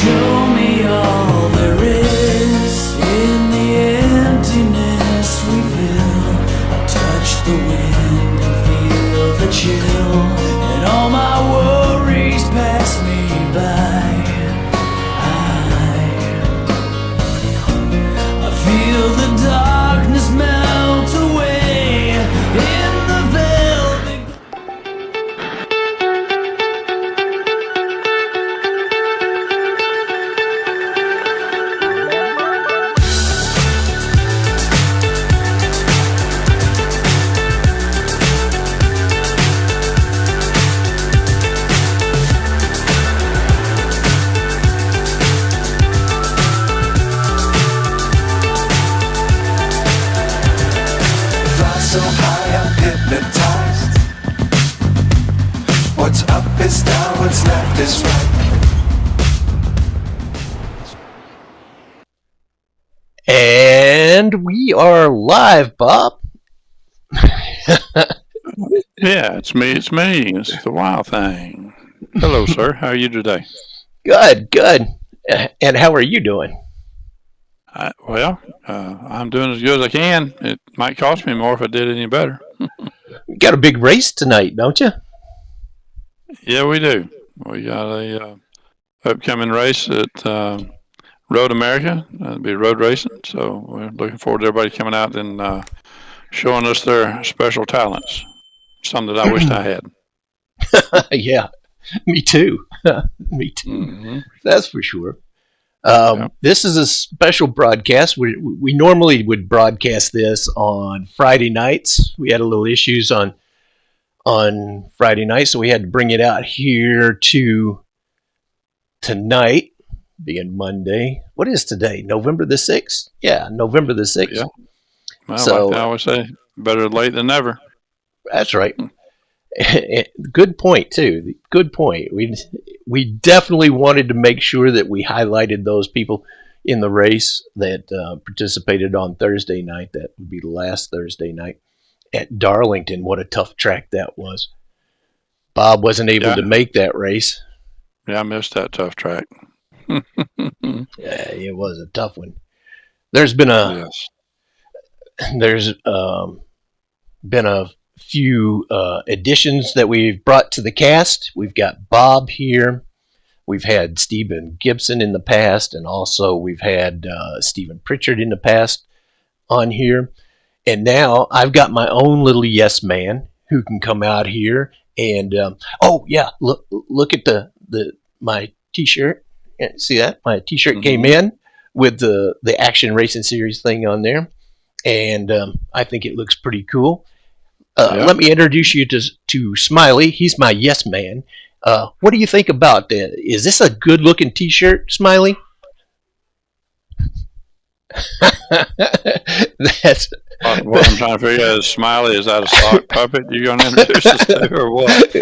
Show me all there is in the emptiness we feel. I touch the wind and feel the chill, and all my worries pass me by. I feel the darkness melt away in the velvet. So high I'm hypnotized. What's up is down, what's left is right. And we are live, Bob. Yeah, it's me. It's the wild thing. Hello, sir. How are you today? Good. And how are you doing? I'm doing as good as I can. It might cost me more if I did any better. You got a big race tonight, don't you? Yeah, we do. We got a upcoming race at Road America. It'll be road racing. So we're looking forward to everybody coming out and showing us their special talents. Something that I wished I had. Yeah, me too. Me too. Mm-hmm. That's for sure. Yeah. This is a special broadcast. We normally would broadcast this on Friday nights. We had a little issues on Friday night, so we had to bring it out here to tonight, being Monday. What is today? November the 6th? Yeah, November the 6th. Yeah. Well, So- like I always say, better late than never. That's right. Good point, too. Good point. We definitely wanted to make sure that we highlighted those people in the race that participated on Thursday night. That would be the last Thursday night at Darlington. What a tough track that was. Bob wasn't able to make that race. Yeah, I missed that tough track. Yeah, it was a tough one. There's been a been a few additions that we've brought to the cast. We've got Bob here. We've had Stephen Gibson in the past, and also we've had Stephen Pritchard in the past on here. And now I've got my own little yes man who can come out here and look at my t-shirt. See that? My t-shirt came in with the Action Racing Series thing on there, and I think it looks pretty cool. Let me introduce you to Smiley. He's my yes man. What do you think about that? Is this a good looking t-shirt, Smiley? That's what I'm trying to figure out is Smiley, is that a sock puppet you're going to introduce us to, or what?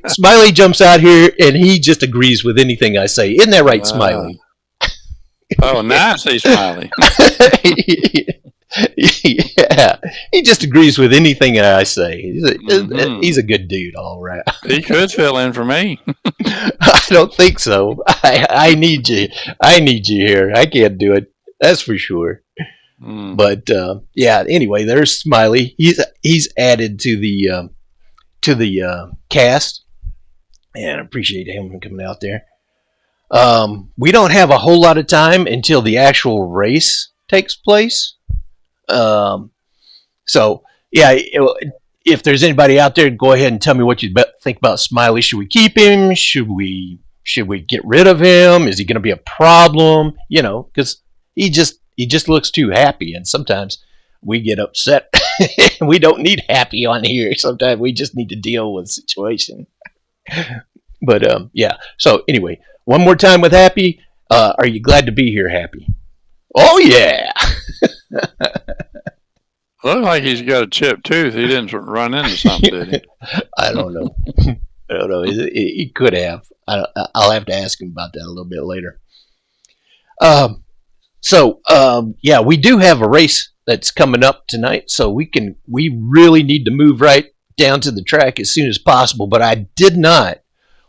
Smiley jumps out here and he just agrees with anything I say. Isn't that right, Smiley? Oh, now I see Smiley. Yeah, he just agrees with anything I say. He's a good dude, all right. He could fill in for me. I don't think so. I need you. I need you here. I can't do it. That's for sure. But anyway, there's Smiley. He's added to the cast, and I appreciate him coming out there. We don't have a whole lot of time until the actual race takes place. If there's anybody out there, go ahead and tell me what you think about Smiley. Should we keep him? Should we get rid of him? Is he going to be a problem? Because he just looks too happy, and sometimes we get upset. We don't need happy on here. Sometimes we just need to deal with the situation. But So anyway, one more time with Happy. Are you glad to be here, Happy? Oh yeah. Looks like he's got a chipped tooth. He didn't run into something, did he? I don't know. He could have. I'll have to ask him about that a little bit later. We do have a race that's coming up tonight, so we really need to move right down to the track as soon as possible. But I did not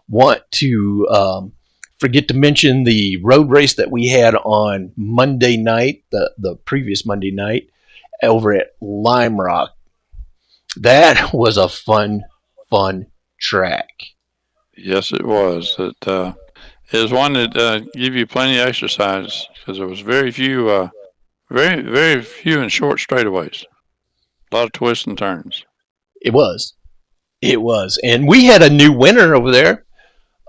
want to forget to mention the road race that we had on Monday night, the previous Monday night, over at Lime Rock. That was a fun track. Yes, it was. It is one that give you plenty of exercise because there was very few, very few and short straightaways. A lot of twists and turns. It was, and we had a new winner over there.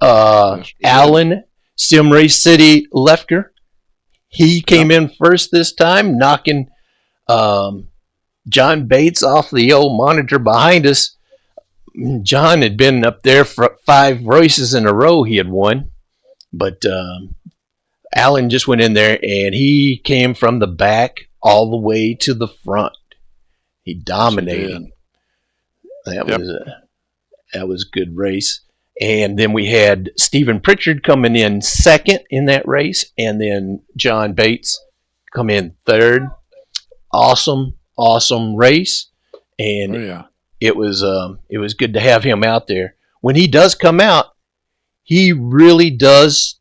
Yes, Alan Simray City Lefker. He came in first this time, knocking John Bates off the old monitor behind us. John had been up there for 5 races in a row he had won, but Alan just went in there and he came from the back all the way to the front. He dominated. That was a good race. And then we had Stephen Pritchard coming in second in that race, and then John Bates come in third. Awesome race, and it was good to have him out there. When he does come out, he really does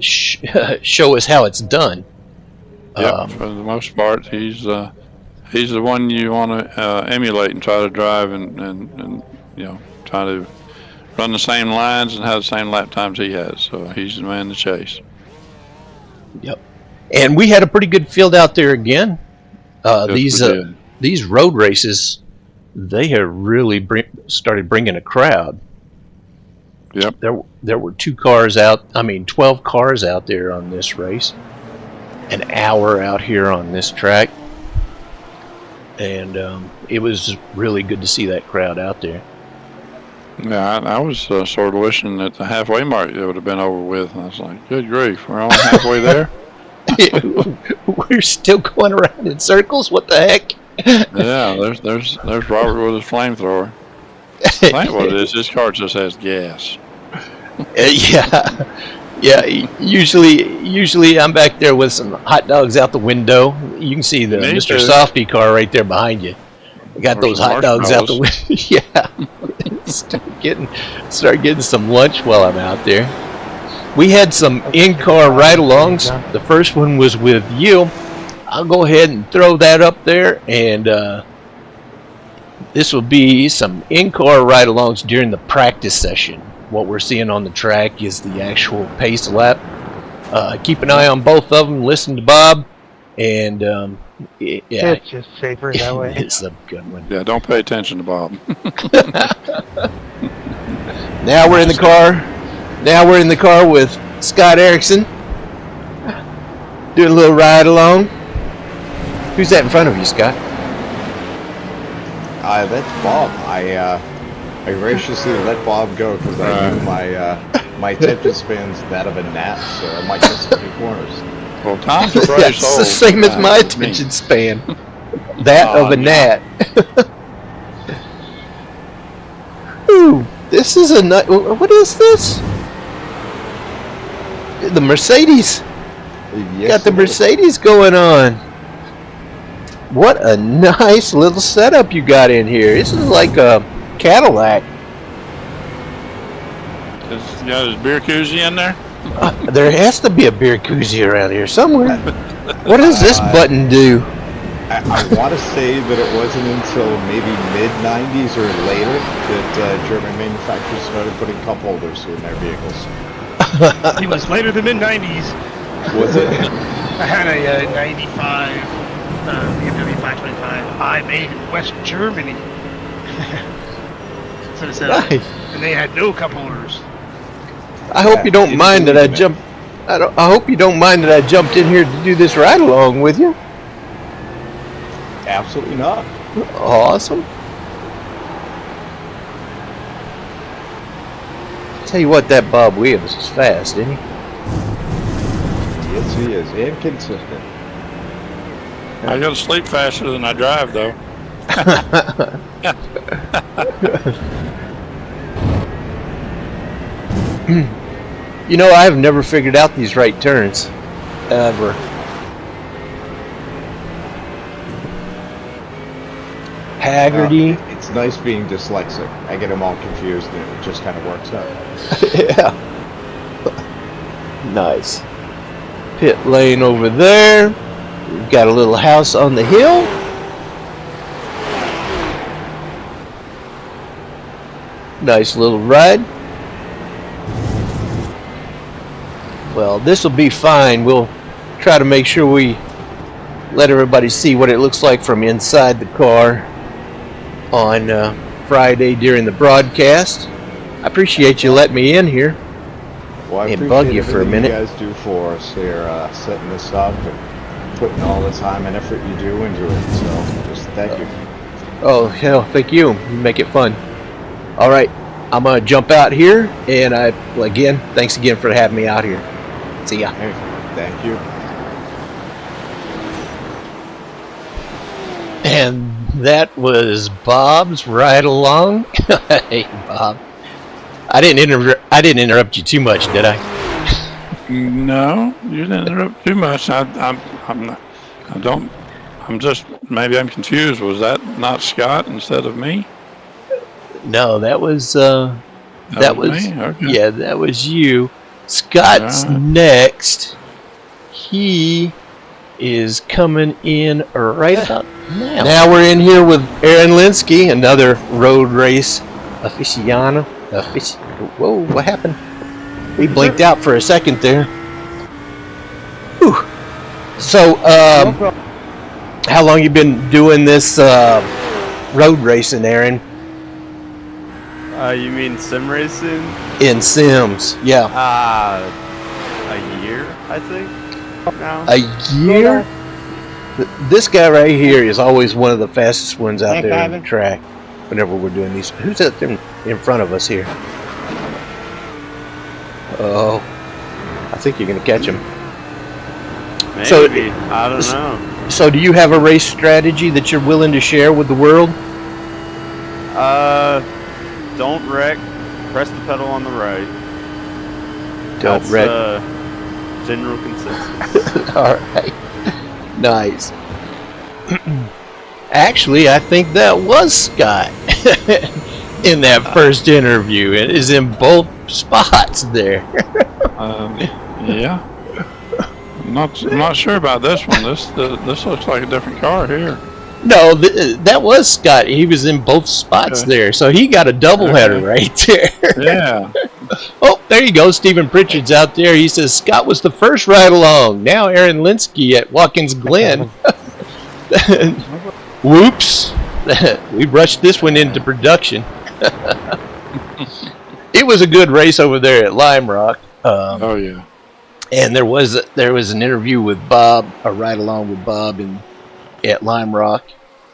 show us how it's done. Yeah, for the most part, he's the one you want to emulate and try to drive and try to run the same lines and have the same lap times he has. So he's the man to chase. Yep. And we had a pretty good field out there again. These road races, they have really started bringing a crowd. Yep. There were 12 cars out there on this race. An hour out here on this track. And it was really good to see that crowd out there. Yeah, I was sort of wishing at the halfway mark it would have been over with. And I was like, good grief, we're only halfway there? We're still going around in circles? What the heck? Yeah, there's Robert with his flamethrower. I think what it is, this car just has gas. Yeah. Usually I'm back there with some hot dogs out the window. You can see the Mr. Softy car right there behind you. Got those hot dogs out the window. Yeah. Start getting some lunch while I'm out there. We had some in-car ride-alongs. The first one was with you. I'll go ahead and throw that up there, and this will be some in-car ride-alongs during the practice session. What we're seeing on the track is the actual pace lap. Keep an eye on both of them. Listen to Bob, and it's just safer that way. It's a good one. Yeah, don't pay attention to Bob. Now we're in the car. Now we're in the car with Scott Erickson. Doing a little ride along. Who's that in front of you, Scott? That's Bob. I graciously let Bob go because I knew my attention span's that of a gnat, so I might miss a few corners. Well, Tom's a brave soul. That's the same as my attention span. That of a gnat. Ooh, this is a nut. What is this? The Mercedes. Yes, Got the Mercedes going on. What a nice little setup you got in here. This is like a Cadillac. You got his beer koozie in there? There has to be a beer koozie around here somewhere. What does this button do? I want to say that it wasn't until maybe mid-90s or later that German manufacturers started putting cup holders in their vehicles. It was later than mid-90s. Was it? I had a 95 BMW 525. I made in West Germany. So it said, Nice. and they had no cup holders. I hope you don't mind that I jumped. I hope you don't mind that I jumped in here to do this ride along with you. Absolutely not. Awesome. Tell you what, that Bob Williams is fast, isn't he? Yes, he is. And consistent. I gotta sleep faster than I drive, though. You know, I've never figured out these right turns. Ever. Haggerty. It's nice being dyslexic. I get them all confused, and it just kind of works out. Yeah. Nice. Pit lane over there. We've got a little house on the hill. Nice little ride. Well, this will be fine. We'll try to make sure we let everybody see what it looks like from inside the car on Friday during the broadcast. I appreciate you letting me in here. Well, I And appreciate bug you for a everything minute. you guys do for us here, setting this up and putting all the time and effort you do into it. So, just thank you. Oh, hell, thank you. You make it fun. All right, I'm going to jump out here, and thanks again for having me out here. See ya. Hey, thank you. And that was Bob's ride along. Hey, Bob. I didn't interrupt you too much, did I? No, you didn't interrupt too much. Maybe I'm confused. Was that not Scott instead of me? No, that was me? Okay. yeah, that was you. Scott's Alright. next. He is coming in right about now. Now we're in here with Aaron Linsky, another road race aficionado. Whoa, what happened? We blinked out for a second there. Whew. So, how long you been doing this road racing, Aaron? You mean sim racing? In Sims, yeah. A year, I think. Now. A year? This guy right here is always one of the fastest ones out there on the track whenever we're doing these. Who's out there in front of us here? Oh, I think you're going to catch him. Maybe. So- I don't know. So do you have a race strategy that you're willing to share with the world? Don't wreck. Press the pedal on the right. Don't That's, wreck. General consensus. All right. Nice. Actually, I think that was Scott in that first interview. It is in both spots there. Yeah. I'm not sure about this one. This looks like a different car here. No, that was Scott. He was in both spots there, so he got a doubleheader right there. Yeah. Oh, there you go. Stephen Pritchard's out there. He says Scott was the first ride along. Now Aaron Linsky at Watkins Glen. Whoops. We rushed this one into production. It was a good race over there at Lime Rock. Oh yeah. And there was an interview with Bob, a ride along with Bob at Lime Rock,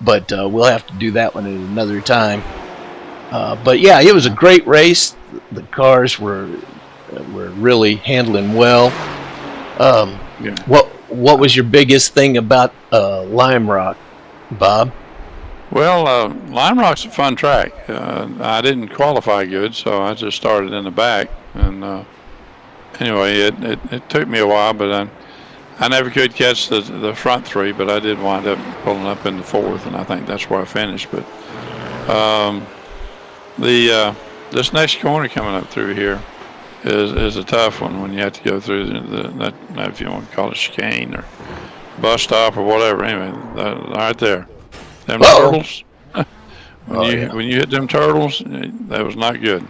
but we'll have to do that one at another time. But yeah, it was a great race. The cars were really handling well. Yeah. What was your biggest thing about Lime Rock, Bob? Well, Lime Rock's a fun track. I didn't qualify good, so I just started in the back. And anyway, it took me a while, but I never could catch the front three, but I did wind up pulling up in the fourth, and I think that's where I finished. But this next corner coming up through here is a tough one when you have to go through that if you want to call it chicane or bus stop or whatever. Anyway, right there, them turtles. When you hit them turtles, that was not good.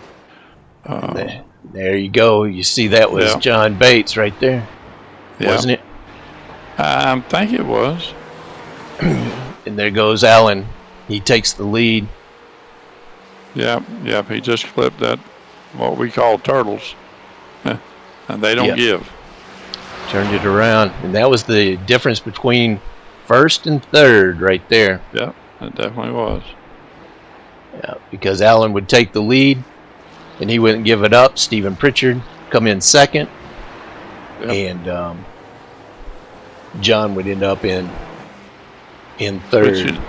There you go. You see, that was John Bates right there, wasn't it? I think it was. And there goes Alan. He takes the lead. Yep. He just clipped that, what we call turtles, and they don't give. Turned it around, and that was the difference between first and third right there. Yep, it definitely was. Yeah, because Alan would take the lead, and he wouldn't give it up. Stephen Pritchard come in second, and John would end up in third.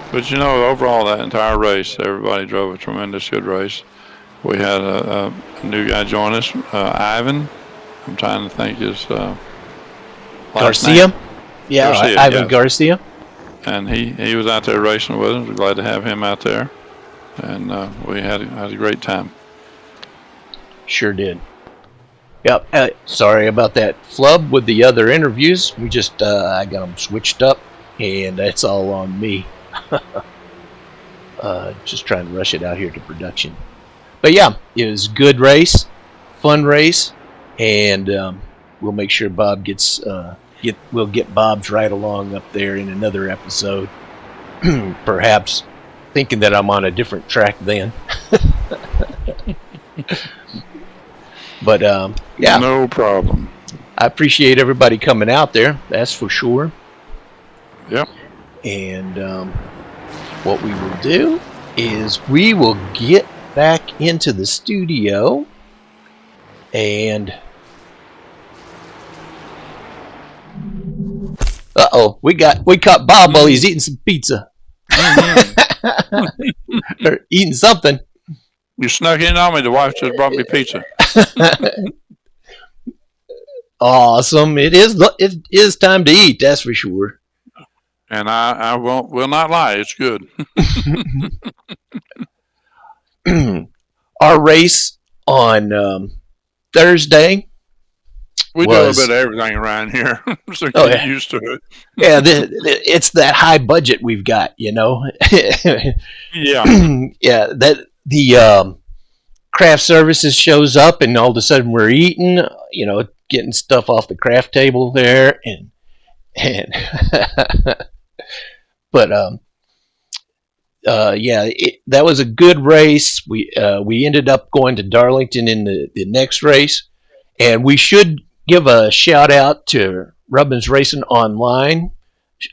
But you know, overall, that entire race, everybody drove a tremendous good race. We had a new guy join us, Ivan. I'm trying to think his last Garcia? name. Yeah, Garcia, Ivan Garcia. and he was out there racing with us. We're glad to have him out there, and we had a great time. Sure did. Yep. Sorry about that flub with the other interviews. We just I got them switched up, and that's all on me. Just trying to rush it out here to production. But yeah, it was a good race, fun race, and we'll make sure Bob gets we'll get Bob's right along up there in another episode. Perhaps thinking that I'm on a different track then. But yeah, no problem. I appreciate everybody coming out there. That's for sure. Yep. And what we will do is we will get back into the studio, and we caught Bob while he's eating some pizza. Or eating something. You snuck in on me. The wife just brought me pizza. Awesome! It is time to eat. That's for sure. And I will not lie. It's good. Our race on Thursday. We do a bit of everything around here, so get used to it. Yeah, it's that high budget we've got, you know. Yeah. Yeah, that the craft services shows up, and all of a sudden we're eating, you know, getting stuff off the craft table there, and but yeah, that was a good race. We ended up going to Darlington in the next race, and we should give a shout out to Rubbins Racing Online.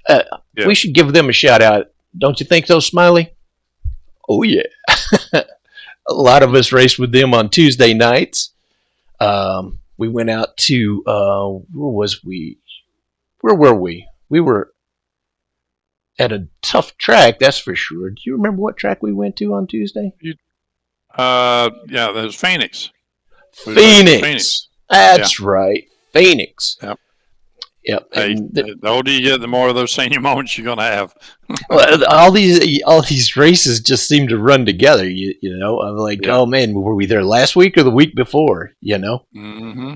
Yeah. We should give them a shout out, don't you think so, Smiley? Oh yeah. A lot of us raced with them on Tuesday nights. We went out to where were we? We were at a tough track, that's for sure. Do you remember what track we went to on Tuesday? Yeah, that was Phoenix. Phoenix. That's right. Phoenix. Yep. Yep. Hey, the older you get, the more of those senior moments you're going to have. Well, all these races just seem to run together. You know, I'm like, oh man, were we there last week or the week before? You know. Mm-hmm.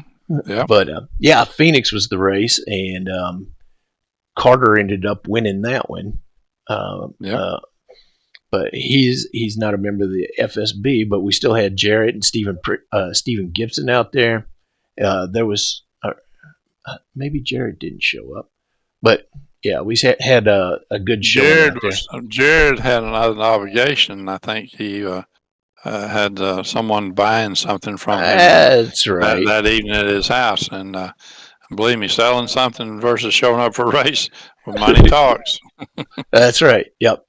Yeah. But yeah, Phoenix was the race, and Carter ended up winning that one. But he's not a member of the FSB, but we still had Jarrett and Stephen Gibson out there. There was maybe Jared didn't show up, but yeah, we had a good show. Jared had another obligation. I think he had someone buying something from him. That's right. That evening at his house, and believe me, selling something versus showing up for a race, well, money talks. That's right. Yep.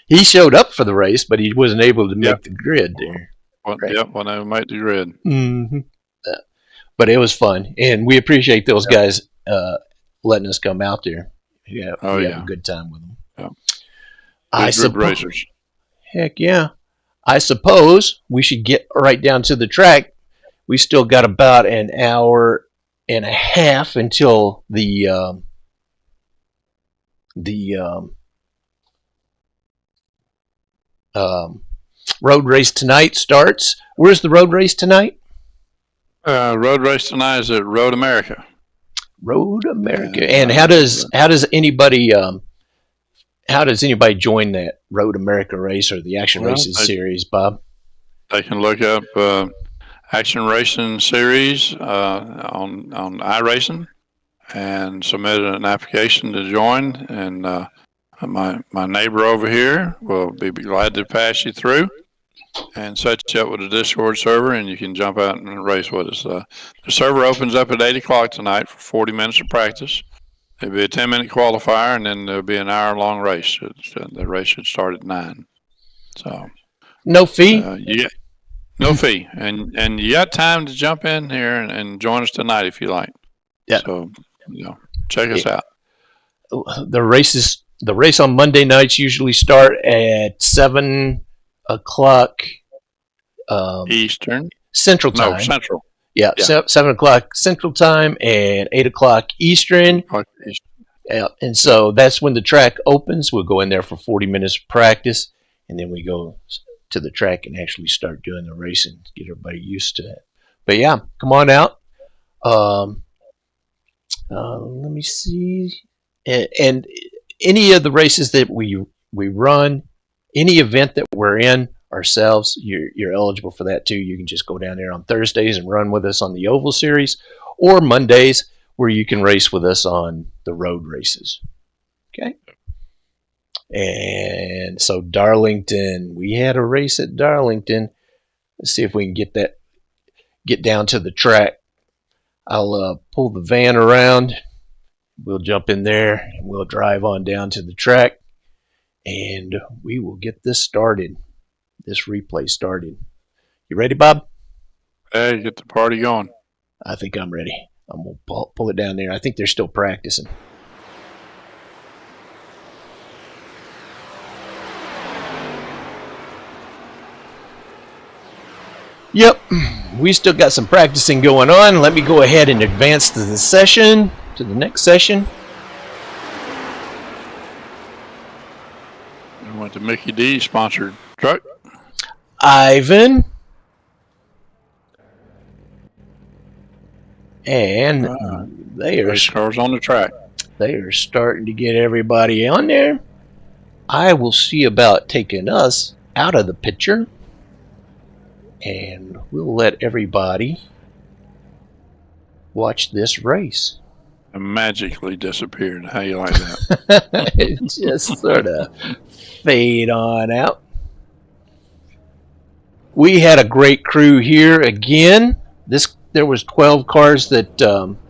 He showed up for the race, but he wasn't able to make the grid there. Yep, when they make the grid. Mm-hmm. But it was fun, and we appreciate those guys letting us come out there. Yeah, we had a good time with them. Good racers. Heck yeah. I suppose we should get right down to the track. We still got about an hour and a half until the road race tonight starts. Where's the road race tonight? Road race tonight is at Road America. Road America. And how does anybody join that Road America race or the Action Racing series, Bob? They can look up Action Racing series on iRacing and submit an application to join. And my neighbor over here will be glad to pass you through and set you up with a Discord server, and you can jump out and race with us. The server opens up at 8 o'clock tonight for 40 minutes of practice. There'll be a 10-minute qualifier, and then there'll be an hour-long race. The race should start at 9. So no fee? No fee. And you got time to jump in here and join us tonight if you like. Yeah. So, check us out. The race on Monday nights usually start at 7 o'clock Eastern. Central Time. No, Central. Yeah. 7 o'clock Central Time and 8 o'clock Eastern. Yeah, and so that's when the track opens. We'll go in there for 40 minutes of practice, and then we go to the track and actually start doing the racing, get everybody used to it. But yeah, come on out. Let me see. And any of the races that we run, any event that we're in ourselves, you're eligible for that too. You can just go down there on Thursdays and run with us on the Oval Series, or Mondays where you can race with us on the road races. Okay. And so Darlington, we had a race at Darlington. Let's see if we can get down to the track. I'll pull the van around. We'll jump in there and we'll drive on down to the track, and we will get this started. This replay started. You ready, Bob? Hey, get the party going. I think I'm ready. I'm going to pull it down there. I think they're still practicing. Yep, we still got some practicing going on. Let me go ahead and advance to the next session. We went to Mickey D sponsored truck. Ivan. And they are race cars on the track. They are starting to get everybody on there. I will see about taking us out of the picture, and we'll let everybody watch this race. It magically disappeared. How you like that? It just sort of fade on out. We had a great crew here again. There was 12 cars that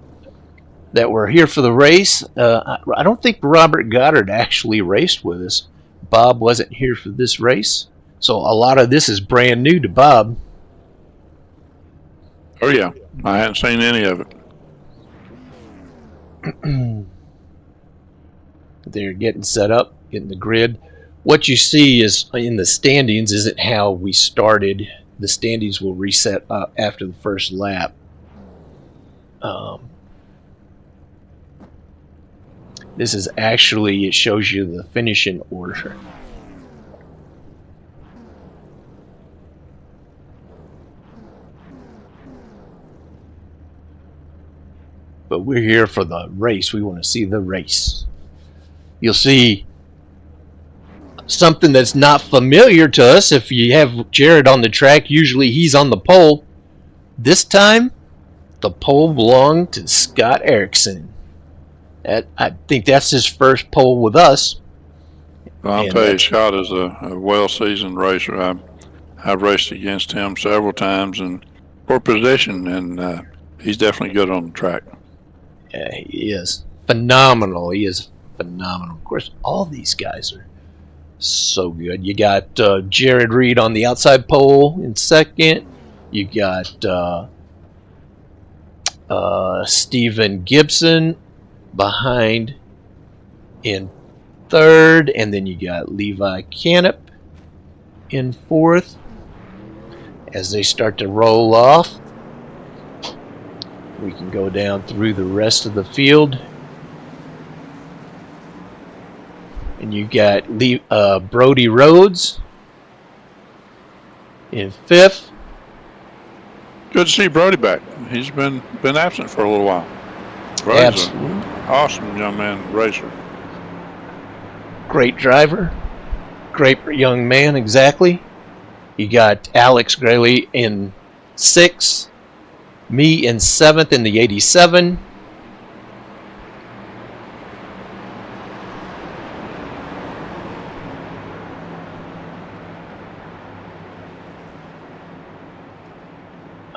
were here for the race. I don't think Robert Goddard actually raced with us. Bob wasn't here for this race, so a lot of this is brand new to Bob. Oh yeah, I hadn't seen any of it. They're getting set up, getting the grid. What you see is in the standings isn't how we started. The standings will reset up after the first lap. This is actually, it shows you the finishing order. But we're here for the race. We want to see the race. You'll see something that's not familiar to us. If you have Jared on the track, usually he's on the pole. This time, the pole belonged to Scott Erickson. I think that's his first pole with us. Well, I'll tell you, Scott is a well-seasoned racer. I've raced against him several times and for position, and he's definitely good on the track. Yeah, he is phenomenal. He is phenomenal. Of course, all these guys are so good. You got Jared Reed on the outside pole in second. You got Stephen Gibson behind in third, and then you got Levi Canup in fourth. As they start to roll off, we can go down through the rest of the field. And you got Brody Rhodes in fifth. Good to see Brody back. He's been absent for a little while. Brody's an awesome young man, racer. Great driver. Great young man, exactly. You got Alex Grayley in sixth. Me in seventh in the 87.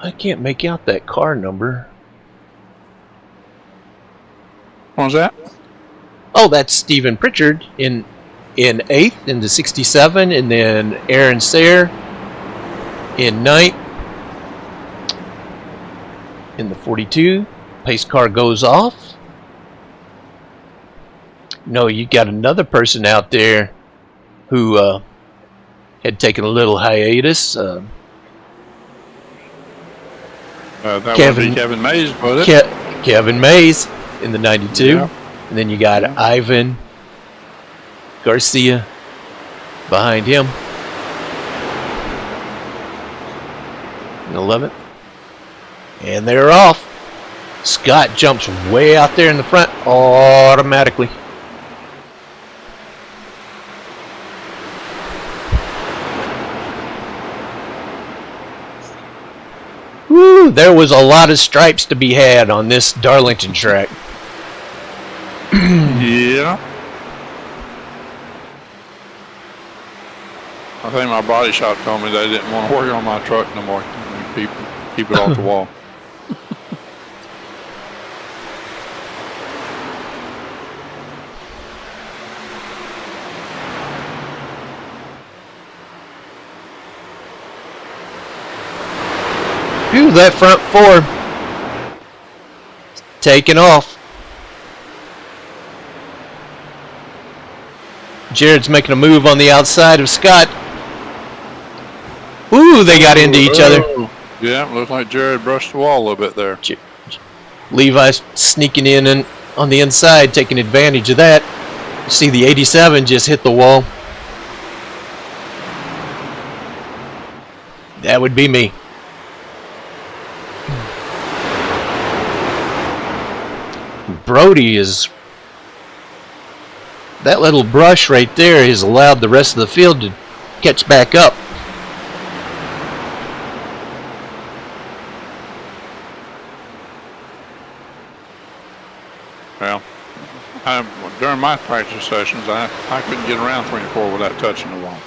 I can't make out that car number. What was that? Oh, that's Stephen Pritchard in eighth in the 67, and then Aaron Sayre in ninth in the 42. Pace car goes off. No, you got another person out there who had taken a little hiatus. That would be Kevin Mays, was it? Kevin Mays in the 92. Yeah. And then you got Ivan Garcia behind him. In 11th. And they're off. Scott jumps way out there in the front automatically. Woo, there was a lot of stripes to be had on this Darlington track. Yeah. I think my body shop told me they didn't want to work on my truck no more. Keep it off the wall. Phew, that front four taking off. Jared's making a move on the outside of Scott. Ooh, they got into each other. Yeah, looks like Jared brushed the wall a little bit there. Levi's sneaking in and on the inside, taking advantage of that. You see the 87 just hit the wall. That would be me. Brody is... That little brush right there has allowed the rest of the field to catch back up. Well, during my practice sessions, I couldn't get around 24 without touching the wall.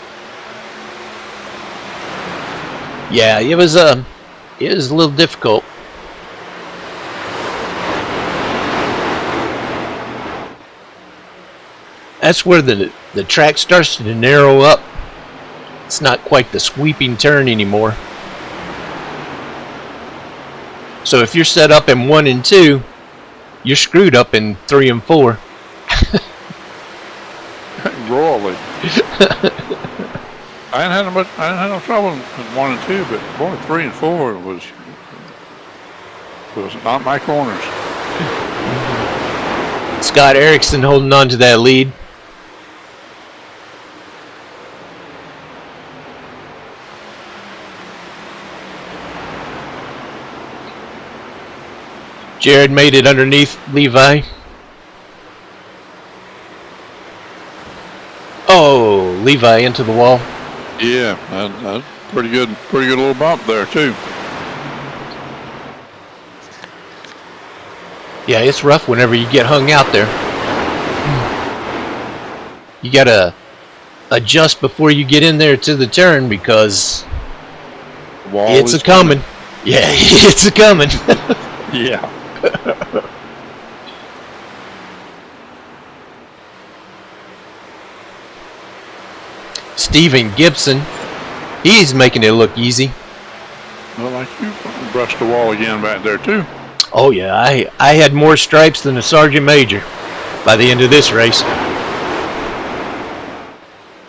Yeah, it was a little difficult. That's where the track starts to narrow up. It's not quite the sweeping turn anymore. So if you're set up in 1 and 2, you're screwed up in 3 and 4. Royally. I didn't have no trouble in 1 and 2, but boy, 3 and 4 was not my corners. Scott Erickson holding on to that lead. Jared made it underneath Levi. Oh, Levi into the wall. Yeah, that's pretty good little bump there too. Yeah, it's rough whenever you get hung out there. You gotta adjust before you get in there to the turn because it's a coming. Yeah, it's a coming. Yeah. Stephen Gibson, he's making it look easy. Well, like you brushed the wall again back there too. Oh yeah, I had more stripes than a sergeant major by the end of this race.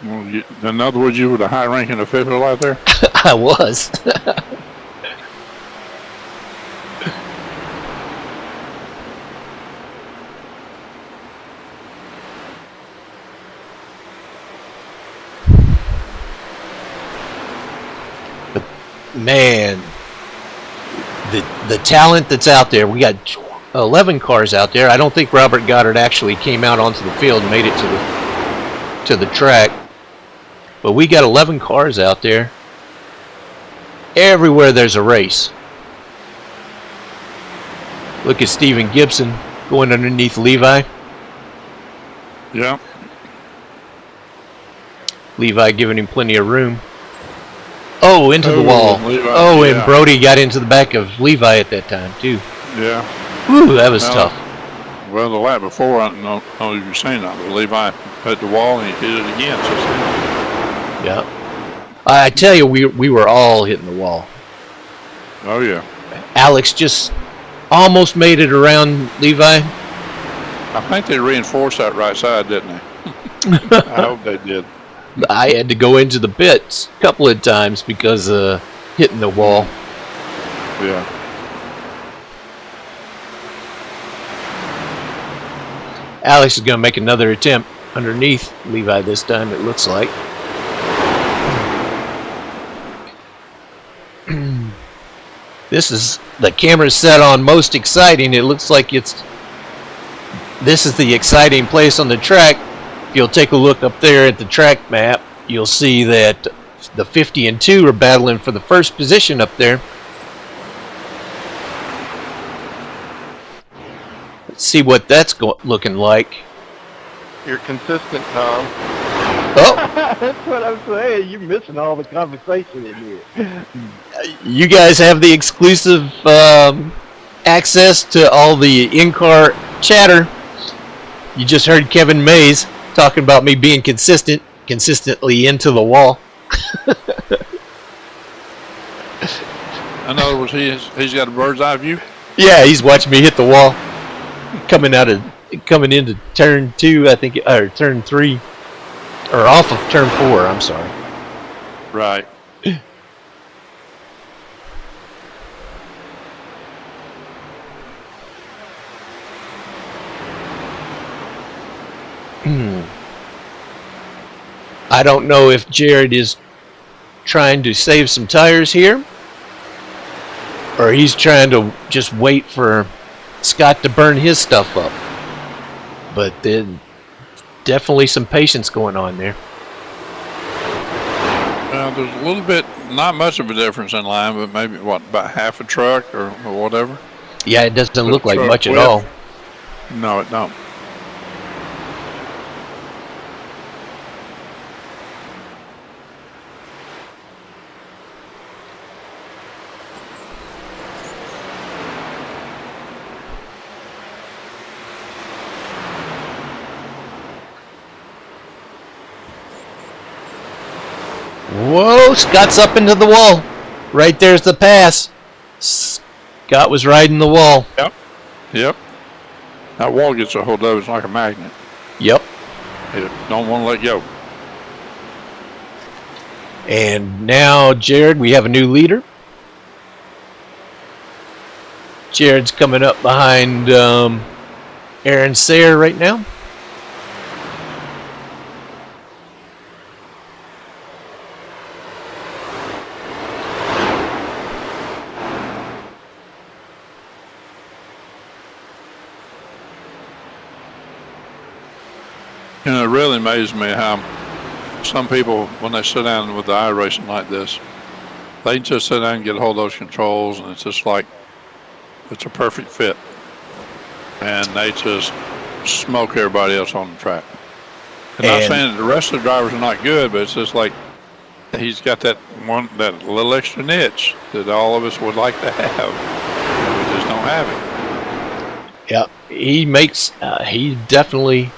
Well, in other words, you were the high-ranking official out there. I was. Man, the talent that's out there. We got 11 cars out there. I don't think Robert Goddard actually came out onto the field and made it to the track. But we got 11 cars out there. Everywhere there's a race. Look at Stephen Gibson going underneath Levi. Yeah. Levi giving him plenty of room. Oh, into the wall. Levi, oh, yeah. And Brody got into the back of Levi at that time, too. Yeah. Whew, that was tough. Well, the lap before, I don't know if you were saying that, but Levi hit the wall and he hit it again. So. Yeah. I tell you, we were all hitting the wall. Oh, yeah. Alex just almost made it around Levi. I think they reinforced that right side, didn't they? I hope they did. I had to go into the pits a couple of times because of hitting the wall. Yeah. Alex is going to make another attempt underneath Levi this time, it looks like. This is the camera's set on most exciting. It looks like this is the exciting place on the track. If you'll take a look up there at the track map, you'll see that the 50 and 2 are battling for the first position up there. Let's see what that's looking like. You're consistent, Tom. Oh, That's what I'm saying. You're missing all the conversation in here. you guys have the exclusive access to all the in-car chatter. You just heard Kevin Mays talking about me being consistently into the wall. In other words, he's got a bird's eye view. Yeah, he's watching me hit the wall, coming into turn 2, I think, or turn 3, or off of turn 4. I'm sorry. Right. I don't know if Jared is trying to save some tires here, or he's trying to just wait for Scott to burn his stuff up. But then definitely some patience going on there. There's a little bit, not much of a difference in line, but maybe about half a truck or whatever. Yeah, it doesn't look like truck much at width. all. No, it don't. Whoa, Scott's up into the wall. Right there's the pass. Scott was riding the wall. Yep. That wall gets a hold of it. It's like a magnet. Yep. You don't want to let go. And now, Jared, we have a new leader. Jared's coming up behind Aaron Sayre right now. You know, it really amazes me how some people, when they sit down with the iRacing like this, they just sit down and get a hold of those controls, and it's just like, it's a perfect fit. And they just smoke everybody else on the track. And not saying that the rest of the drivers are not good, but it's just like, he's got that little extra niche that all of us would like to have. We just don't have it. Yep, he makes, he definitely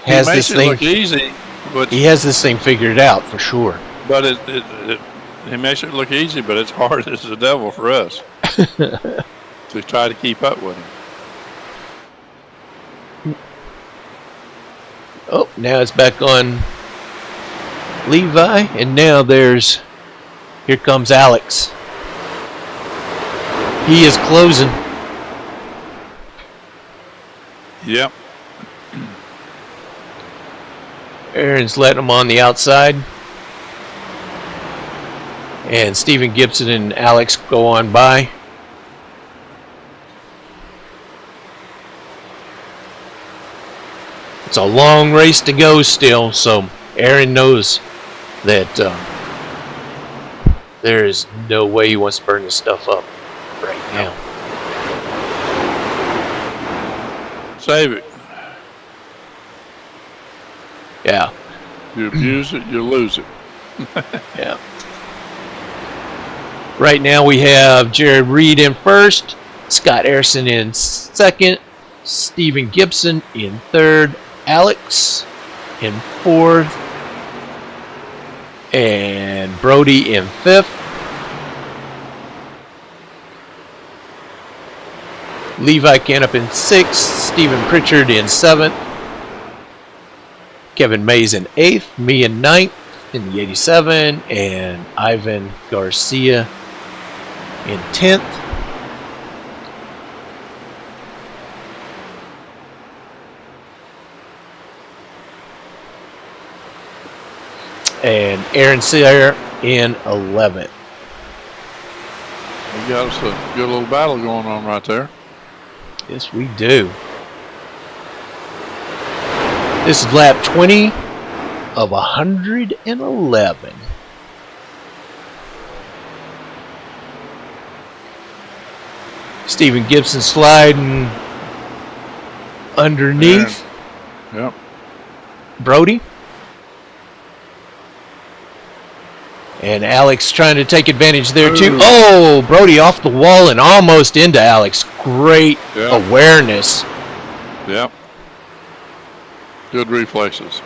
has this thing. Look easy, but he has this thing figured out for sure. But it makes it look easy, but it's hard as the devil for us to try to keep up with him. Oh, now it's back on Levi, and now here comes Alex. He is closing. Yep. Aaron's letting him on the outside. And Stephen Gibson and Alex go on by. It's a long race to go still, so Aaron knows that there is no way he wants to burn this stuff up right now. Save it. Yeah. You abuse it, you lose it. Yeah. Right now we have Jared Reed in first, Scott Harrison in second, Stephen Gibson in third, Alex in fourth, and Brody in fifth. Levi Canup in sixth, Stephen Pritchard in seventh, Kevin Mays in eighth, me in ninth in the 87, and Ivan Garcia in 10th. And Aaron Sayre in 11th. We got us a good little battle going on right there. Yes, we do. This is lap 20 of 111. Stephen Gibson sliding underneath. Yep. Brody. And Alex trying to take advantage there too. Oh, Brody off the wall and almost into Alex. Great awareness. Yep. Good reflexes.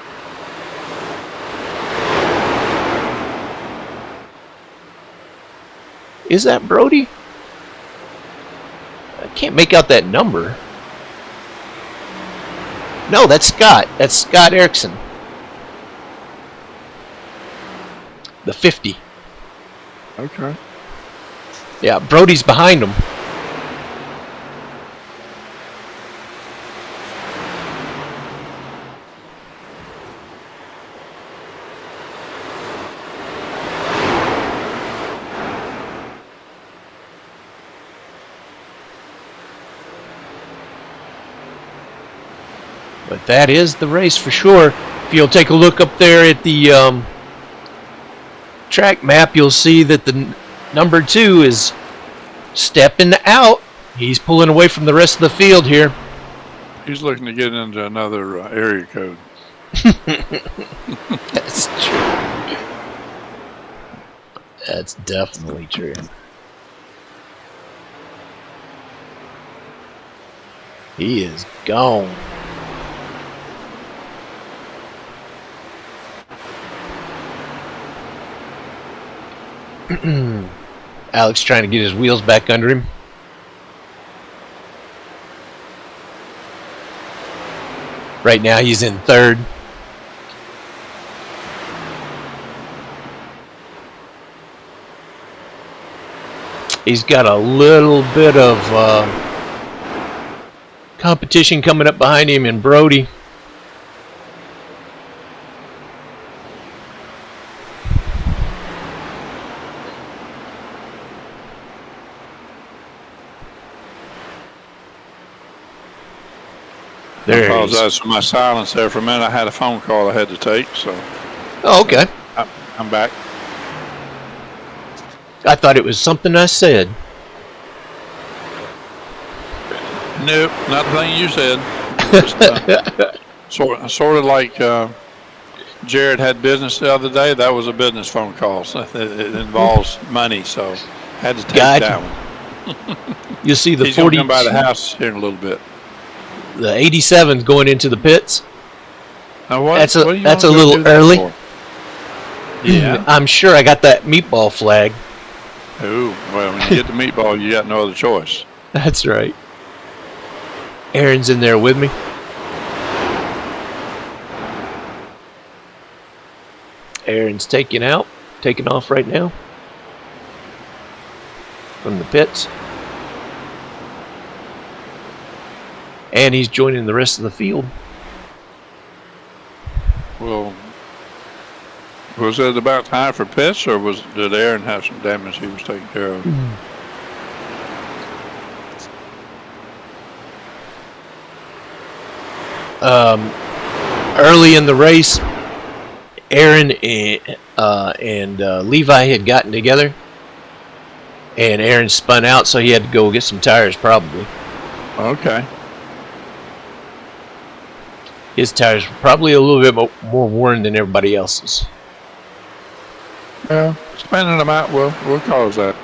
Is that Brody? I can't make out that number. No, that's Scott. That's Scott Erickson. The 50. Okay. Yeah, Brody's behind him. But that is the race for sure. If you'll take a look up there at the track map, you'll see that the number 2 is stepping out. He's pulling away from the rest of the field here. He's looking to get into another area code. That's true. That's definitely true. He is gone. Alex trying to get his wheels back under him. Right now he's in 3rd. He's got a little bit of competition coming up behind him in Brody. I apologize for my silence there for a minute. I had a phone call I had to take, so. Oh, okay. I'm back. I thought it was something I said. Nope, not the thing you said. Just, sort of like Jared had business the other day. That was a business phone call. So it involves money, so had to take that one. You see the He's going to come by the house here in a little bit. The 87's going into the pits. Now that's a little early. Yeah. I'm sure I got that meatball flag. Oh, well, when you get the meatball, you got no other choice. That's right. Aaron's in there with me. Aaron's taking off right now from the pits. And he's joining the rest of the field. Well, was it about time for pits, or did Aaron have some damage he was taking care of? Early in the race, Aaron and Levi had gotten together, and Aaron spun out, so he had to go get some tires probably. Okay. His tires were probably a little bit more worn than everybody else's. Yeah, spinning them out will cause that.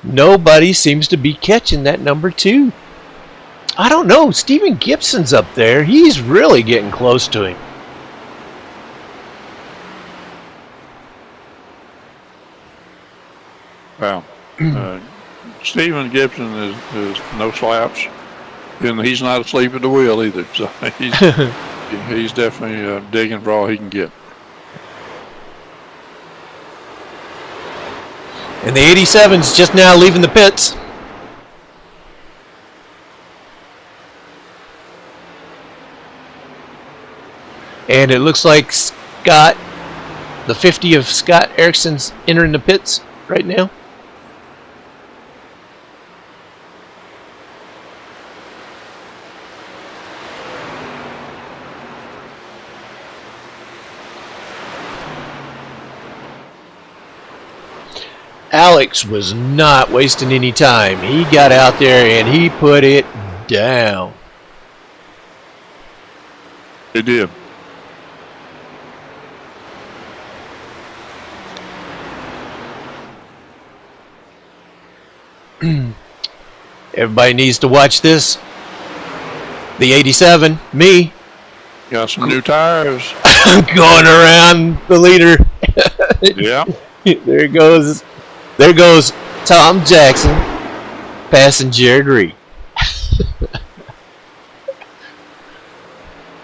Nobody seems to be catching that number 2. I don't know. Stephen Gibson's up there. He's really getting close to him. Wow. Stephen Gibson is no slouch, and he's not asleep at the wheel either. So he's definitely digging for all he can get. And the 87's just now leaving the pits. And it looks like Scott, the 50 of Scott Erickson's entering the pits right now. Alex was not wasting any time. He got out there and he put it down. He did. Everybody needs to watch this. The 87, me, Got some new tires. going around the leader. Yeah. There goes Tom Jackson passing Jared Reed.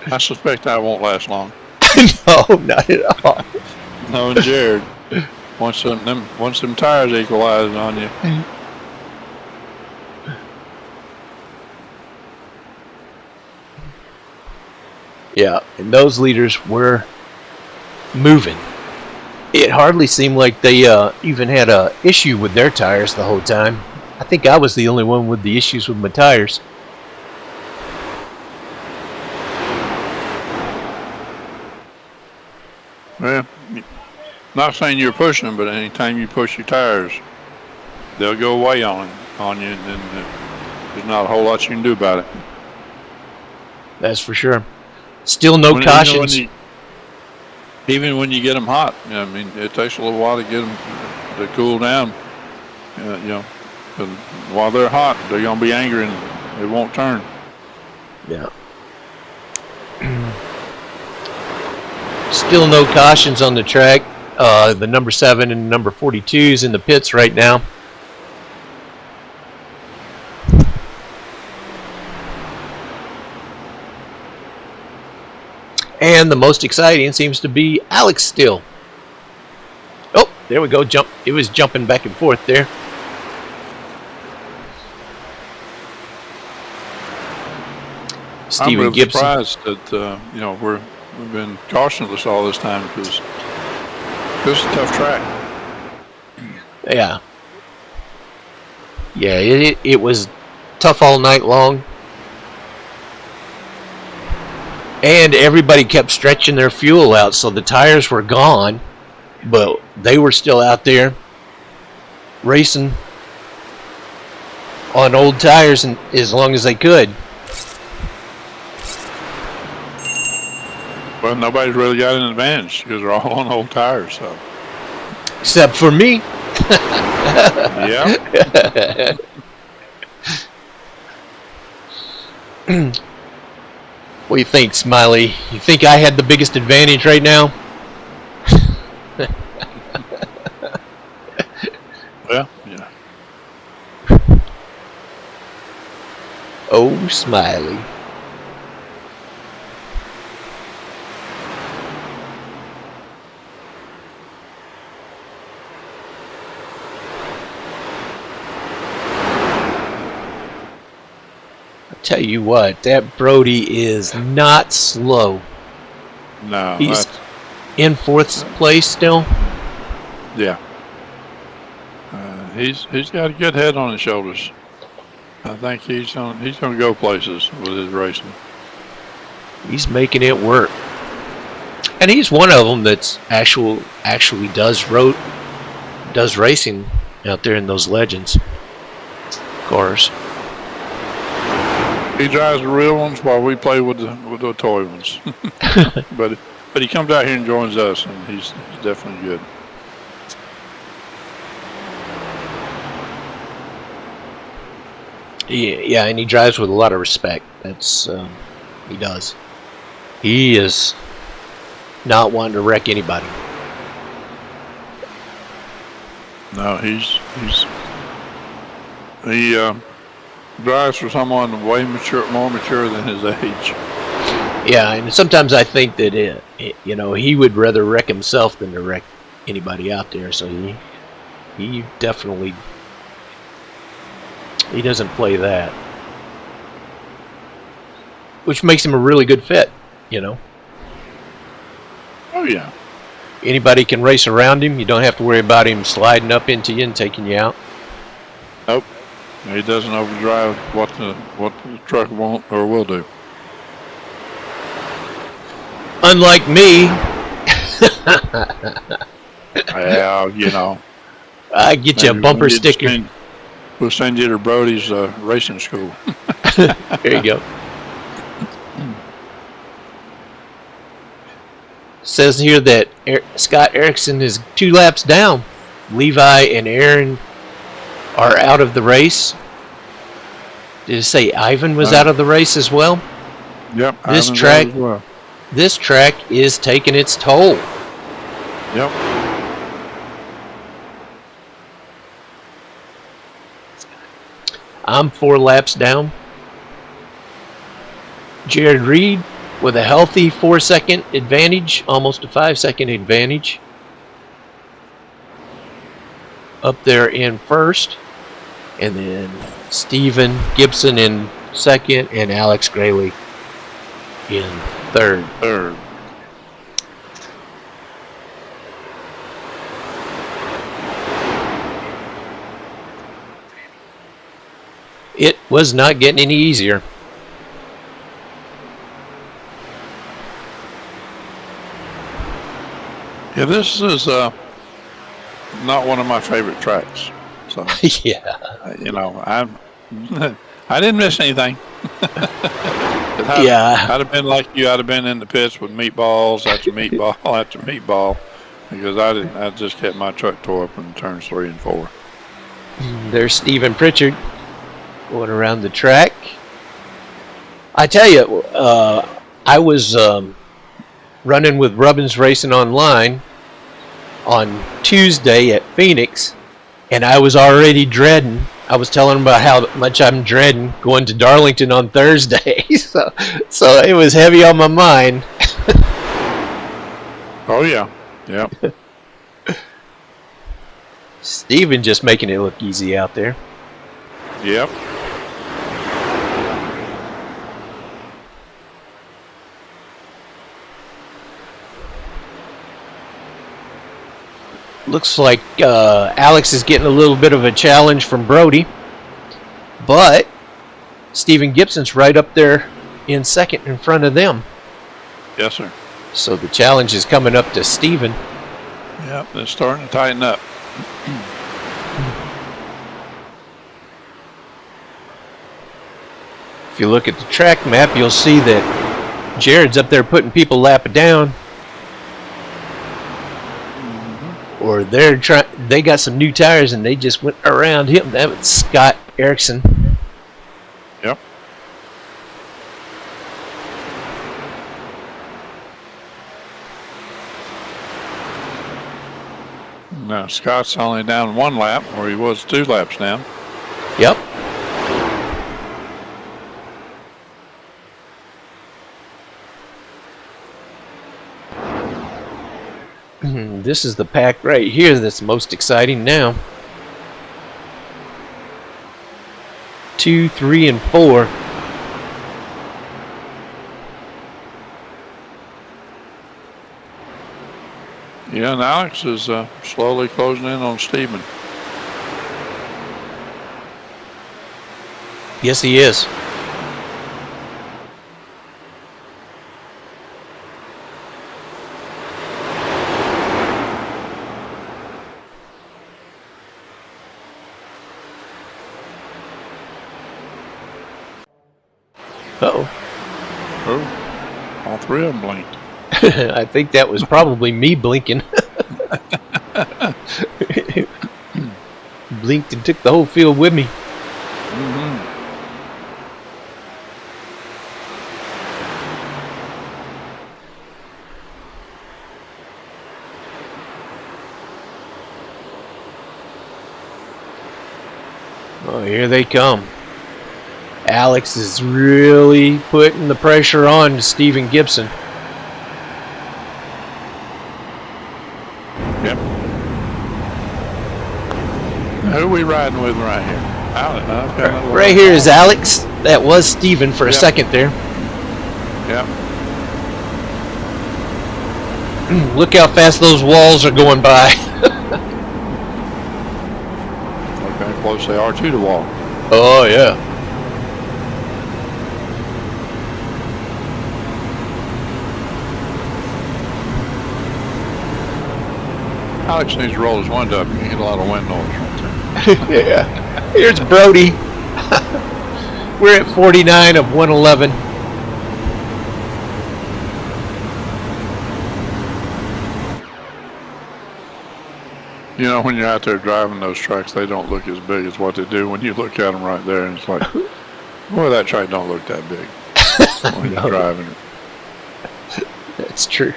I suspect I won't last long. No, not at all. No, and Jared. Once them tires equalize on you. Yeah, and those leaders were moving. It hardly seemed like they even had a issue with their tires the whole time. I think I was the only one with the issues with my tires. Well, not saying you're pushing them, but anytime you push your tires, they'll go away on you, and then there's not a whole lot you can do about it. That's for sure. Still no cautions. Even when you get them hot, I mean, it takes a little while to get them to cool down. Cause while they're hot, they're gonna be angry and they won't turn. Yeah. Still no cautions on the track. The number 7 and number 42's in the pits right now. And the most exciting seems to be Alex still. Oh, there we go. Jump. It was jumping back and forth there. I'm really Gibson. surprised that we've been cautionless all this time because this is a tough track. Yeah. Yeah, it was tough all night long. And everybody kept stretching their fuel out, so the tires were gone, but they were still out there racing on old tires and as long as they could. Well, nobody's really got an advantage because they're all on old tires. So, except for me. Yeah. What do you think, Smiley? You think I had the biggest advantage right now? Well, yeah. Oh, Smiley. Tell you what, that Brody is not slow. No, He's in 4th place still. Yeah. He's got a good head on his shoulders. I think he's gonna go places with his racing. He's making it work, and he's one of them that's actually does racing out there in those Legends cars. He drives the real ones while we play with the toy ones. but he comes out here and joins us, and he's definitely good. Yeah, and he drives with a lot of respect. That's he does. He is not wanting to wreck anybody. No, he drives for someone way more mature than his age. Yeah, and sometimes I think that he would rather wreck himself than to wreck anybody out there. So he he definitely, he doesn't play that. Which makes him a really good fit, you know. Oh, yeah. Anybody can race around him. You don't have to worry about him sliding up into you and taking you out. Nope. He doesn't overdrive what the truck won't or will do. Unlike me, Yeah, you know. I get you a bumper sticker. We'll send you to Brody's racing school. There you go. Says here that Scott Erickson is 2 laps down. Levi and Aaron are out of the race. Did it say Ivan was out of the race as well? Yep. This Ivan's track, out as well. this track is taking its toll. Yep. I'm 4 laps down. Jared Reed with a healthy 4-second advantage, almost a 5-second advantage. Up there in first. And then Stephen Gibson in second and Alex Grayley in third. It was not getting any easier. Yeah, this is not one of my favorite tracks. So Yeah. you know, I didn't miss anything. Yeah. I'd have been like you. I'd have been in the pits with meatballs after meatball after meatball, because I didn't. I just kept my truck tore up in turns 3 and 4. There's Stephen Pritchard going around the track. I tell you, I was running with Rubbins Racing Online on Tuesday at Phoenix, and I was already dreading. I was telling them about how much I'm dreading going to Darlington on Thursday. so it was heavy on my mind. Oh yeah, yep. Steven just making it look easy out there. Yep. Looks like Alex is getting a little bit of a challenge from Brody, but Stephen Gibson's right up there in second in front of them. Yes, sir. So the challenge is coming up to Stephen. Yep, they're starting to tighten up. If you look at the track map, you'll see that Jared's up there putting people lapping down. Or they got some new tires and they just went around him. That was Scott Erickson. Yep. Now Scott's only down 1 lap, or he was 2 laps down. Yep. This is the pack right here that's most exciting now. 2, 3, and 4. Yeah, and Alex is slowly closing in on Stephen. Yes, he is. Uh-oh. Oh, all 3 of them blinked. I think that was probably me blinking. Blinked and took the whole field with me. Oh, here they come. Alex is really putting the pressure on Stephen Gibson. Yep. Who are we riding with right here? Right here is Alex. That was Steven for a Yep. second there. Yep. Look how fast those walls are going by. Look how close they are to the wall. Oh, yeah. Alex needs to roll his window up. You can get a lot of wind noise right there. Yeah. Here's Brody. We're at 49 of 111. You know, when you're out there driving those trucks, they don't look as big as what they do when you look at them right there. And it's like, boy, that truck don't look that big when you're driving it. That's true.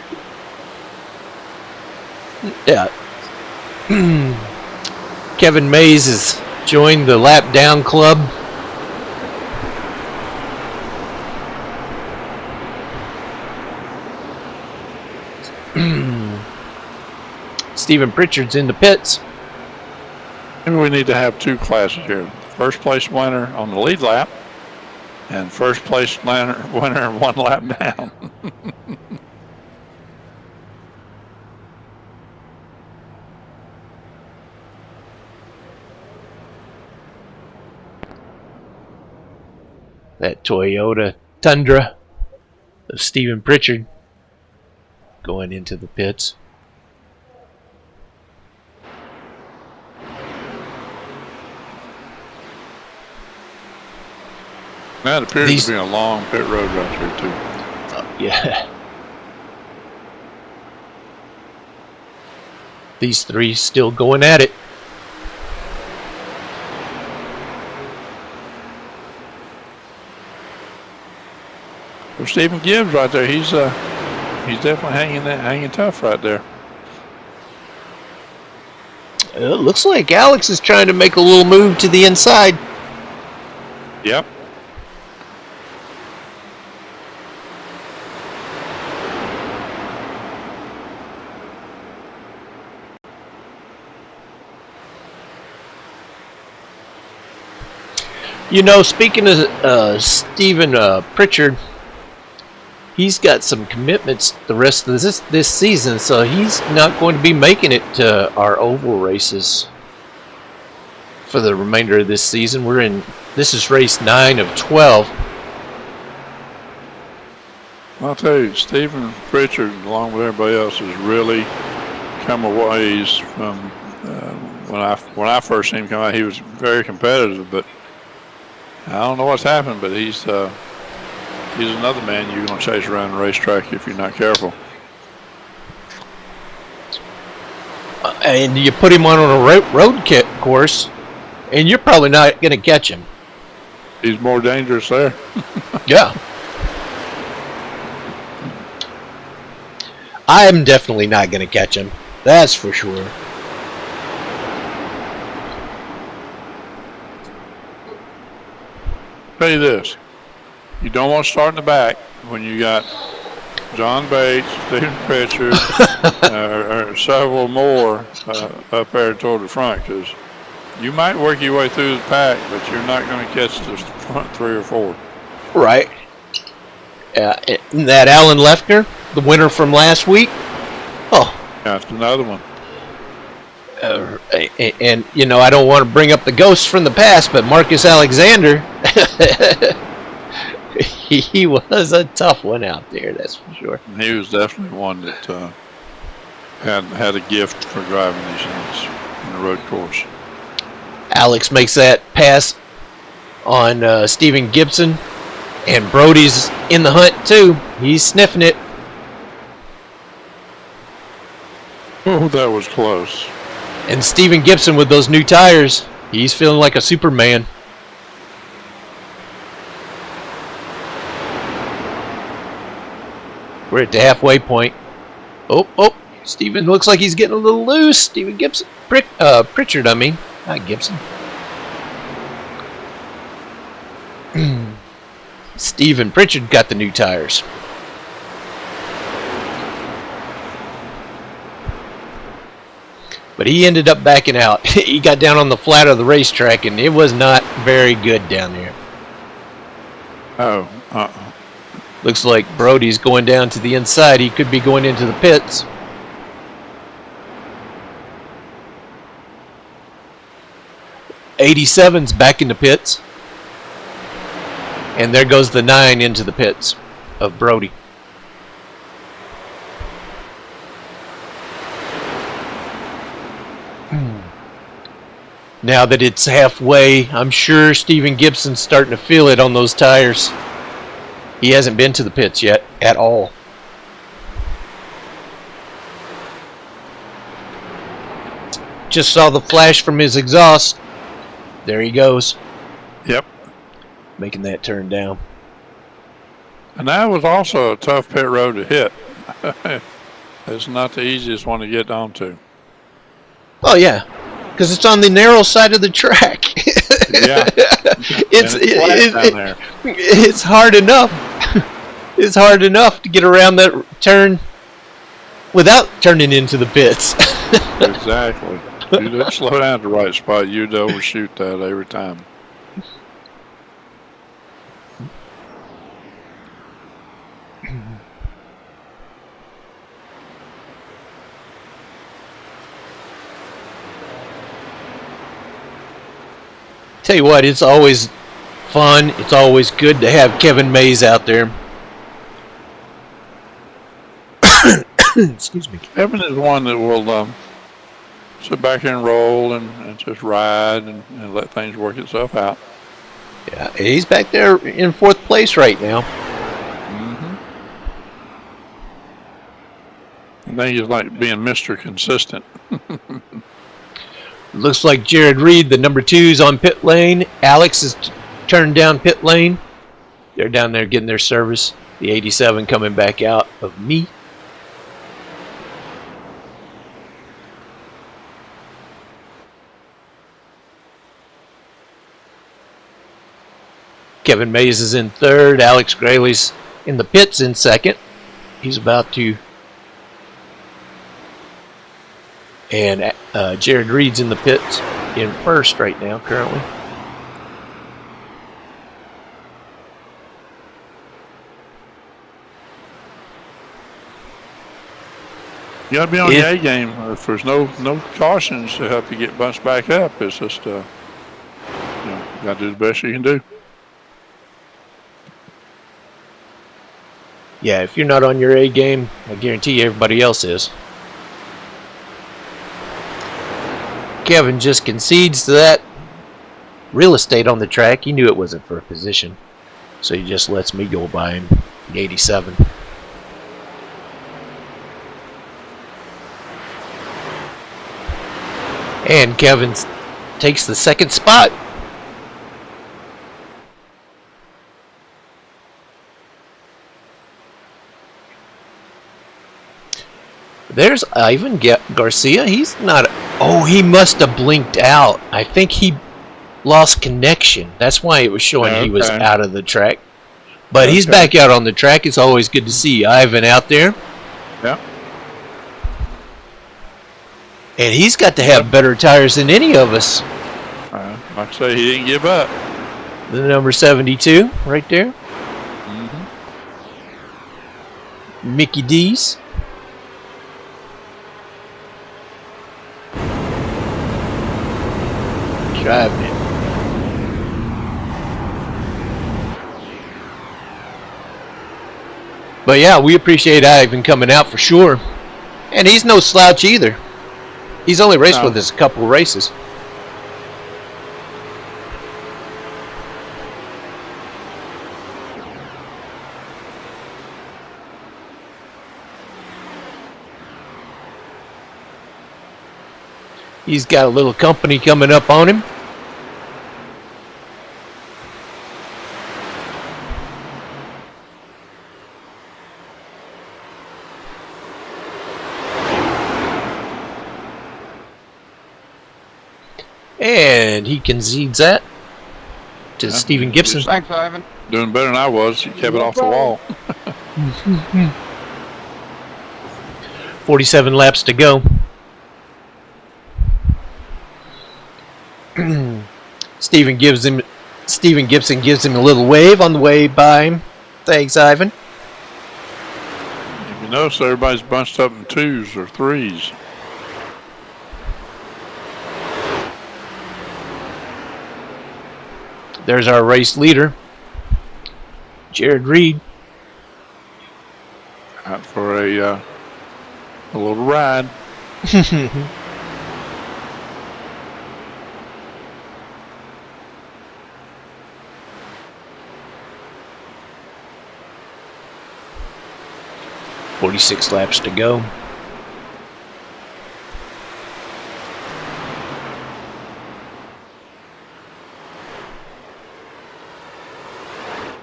Yeah. Kevin Mays has joined the Lap Down Club. Stephen Pritchard's in the pits. Maybe we need to have two classes here. First place winner on the lead lap and first place winner 1 lap down. That Toyota Tundra of Stephen Pritchard going into the pits. That appears to be a long pit road right here, too. Yeah. These three still going at it. Well, Stephen Gibbs right there, he's definitely hanging tough right there. It looks like Alex is trying to make a little move to the inside. Yep. You know, speaking of Stephen Pritchard, he's got some commitments the rest of this season, so he's not going to be making it to our oval races for the remainder of this season. This is race 9 of 12. I'll tell you, Stephen Pritchard, along with everybody else, has really come a ways from when I first seen him come out. He was very competitive, but I don't know what's happened, but he's another man you're going to chase around the racetrack if you're not careful. And you put him on a road course, and you're probably not going to catch him. He's more dangerous there. Yeah. I'm definitely not going to catch him. That's for sure. Tell you this, you don't want to start in the back when you got John Bates, Stephen Pritchard, or several more up there toward the front, because you might work your way through the pack, but you're not going to catch the front 3 or 4. Right. And that Alan Lefner, the winner from last week. Oh. That's another one. And, you know, I don't want to bring up the ghosts from the past, but Marcus Alexander, he was a tough one out there, that's for sure. He was definitely one that had a gift for driving these things in the road course. Alex makes that pass on Stephen Gibson, and Brody's in the hunt too. He's sniffing it. Oh, that was close. And Stephen Gibson with those new tires, he's feeling like a Superman. We're at the halfway point. Oh, Stephen looks like he's getting a little loose. Stephen Gibson, Pritchard, I mean, not Gibson. Stephen Pritchard got the new tires. But he ended up backing out. He got down on the flat of the racetrack, and it was not very good down there. Oh, Looks like Brody's going down to the inside. He could be going into the pits. '87's back in the pits. And there goes the 9 into the pits of Brody. Now that it's halfway, I'm sure Stephen Gibson's starting to feel it on those tires. He hasn't been to the pits yet at all. Just saw the flash from his exhaust. There he goes. yep. Making that turn down. And that was also a tough pit road to hit. It's not the easiest one to get onto. Oh yeah, because it's on the narrow side of the track. Yeah. It's hard enough. It's hard enough to get around that turn without turning into the pits. Exactly. You didn't slow down at the right spot, you'd overshoot that every time. Tell you what, it's always fun. It's always good to have Kevin Mays out there. Excuse me. Kevin is one that will sit back and roll and just ride and let things work itself out. Yeah, he's back there in 4th place right now. Mm-hmm. I think he's like being Mr. Consistent. Looks like Jared Reed, the number 2's on pit lane. Alex is turned down pit lane. They're down there getting their service. The 87 coming back out of me. Kevin Mays is in 3rd. Alex Grayley's in the pits in 2nd. He's about to. And Jared Reed's in the pits in 1st right now, currently. You got to be on your A game. If there's no cautions to help you get bunched back up, it's just you got to do the best you can do. Yeah, if you're not on your A game, I guarantee you everybody else is. Kevin just concedes to that real estate on the track. He knew it wasn't for a position, so he just lets me go by him. The 87. And Kevin takes the 2nd spot. There's Ivan Garcia. He's not. Oh, he must have blinked out. I think he lost connection. That's why it was showing he was out of the track. But he's back out on the track. It's always good to see Ivan out there. Yeah. And he's got to have better tires than any of us. Like I say, he didn't give up. The number 72 right there. Mm-hmm. Mickey D's. Driving it. But yeah, we appreciate Ivan coming out for sure. And he's no slouch either. He's only raced with us a couple races. He's got a little company coming up on him. And he concedes that to Stephen Gibson. Thanks, Ivan. Doing better than I was. He kept it off the wall. 47 laps to go. Stephen Gibson gives him a little wave on the way by him. Thanks, Ivan. If you notice, everybody's bunched up in 2s or 3s. There's our race leader, Jared Reed. Out for a little ride. .46 laps to go.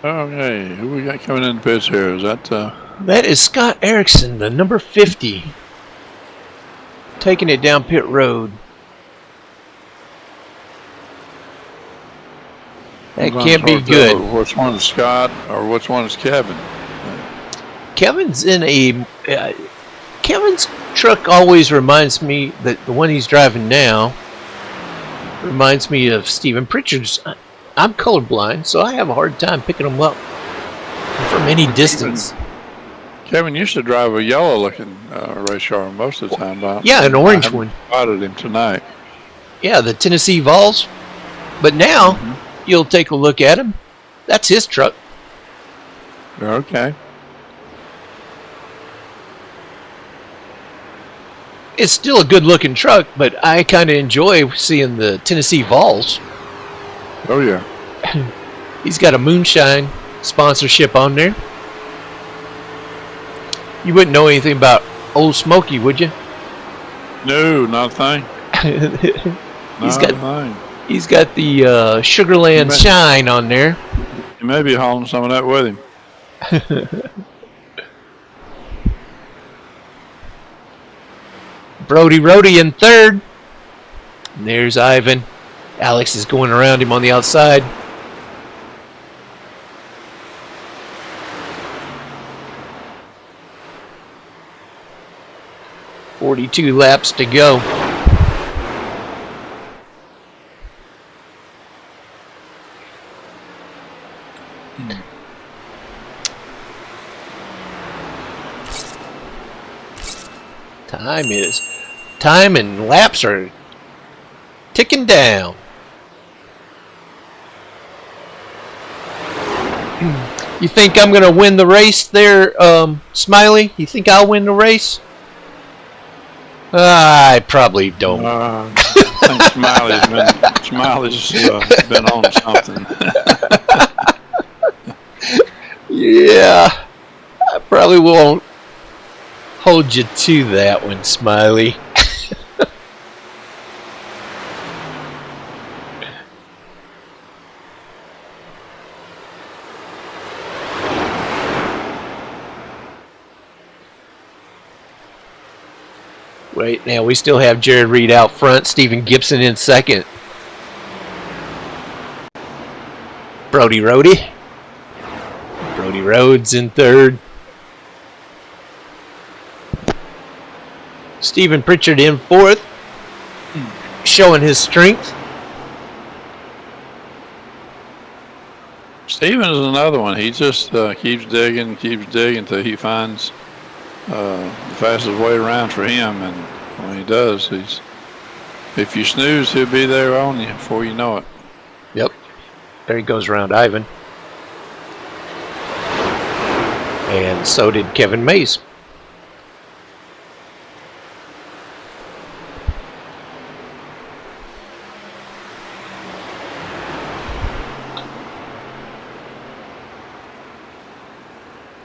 Okay, who we got coming in the pits here? Is that That is Scott Erickson, the number 50, taking it down pit road. That can't be good. Which one is Scott or which one is Kevin? Kevin's in a Kevin's truck always reminds me that the one he's driving now reminds me of Stephen Pritchard's. I'm colorblind, so I have a hard time picking them up from any distance. Kevin used to drive a yellow-looking race car most of the time. Yeah, an orange one. Spotted him tonight. Yeah, the Tennessee Vols. But now you'll take a look at him. That's his truck. Okay. It's still a good-looking truck, but I kind of enjoy seeing the Tennessee Vols. Oh, yeah. He's got a moonshine sponsorship on there. You wouldn't know anything about Old Smoky, would you? No, not a thing. He's got the Sugarland shine on there. You may be hauling some of that with him. Brody Rhodey in third. And there's Ivan. Alex is going around him on the outside. .42 laps to go. Time and laps are ticking down. You think I'm going to win the race there, Smiley? You think I'll win the race? I probably don't. I think Smiley's been on something. Yeah, I probably won't hold you to that one, Smiley. Right now, we still have Jared Reed out front, Stephen Gibson in second. Brody Rhodey. Brody Rhodes in third. Stephen Pritchard in fourth, showing his strength. Stephen is another one. He just keeps digging until he finds the fastest way around for him, and when he does, if you snooze, he'll be there on you before you know it. Yep. There he goes around Ivan. And so did Kevin Mays.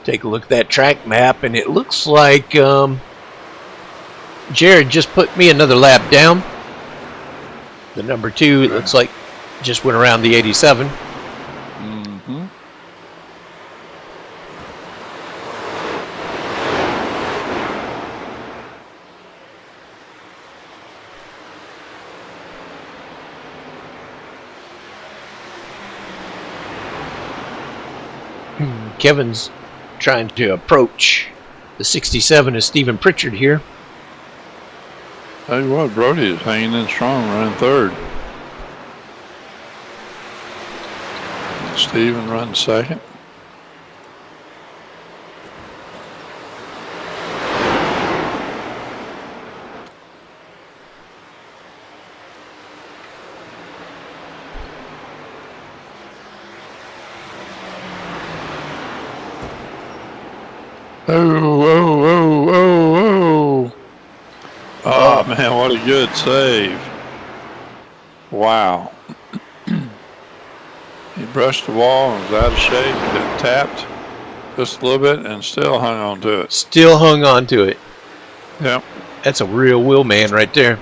Take a look at that track map, and it looks like Jared just put me another lap down. The number 2, it looks like, just went around the 87. Kevin's trying to approach the 67 is Stephen Pritchard here. Tell you what, Brody is hanging in strong, running third. Steven running second. Oh. Oh, man, what a good save. Wow. He brushed the wall and was out of shape, got tapped just a little bit and still hung on to it. Still hung on to it. Yep. That's a real wheel man right there.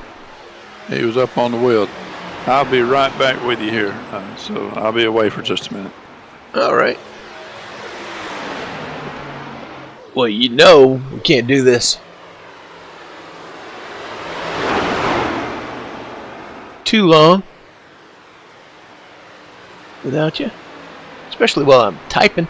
He was up on the wheel. I'll be right back with you here. So I'll be away for just a minute. All right. Well, you know we can't do this too long without you, especially while I'm typing.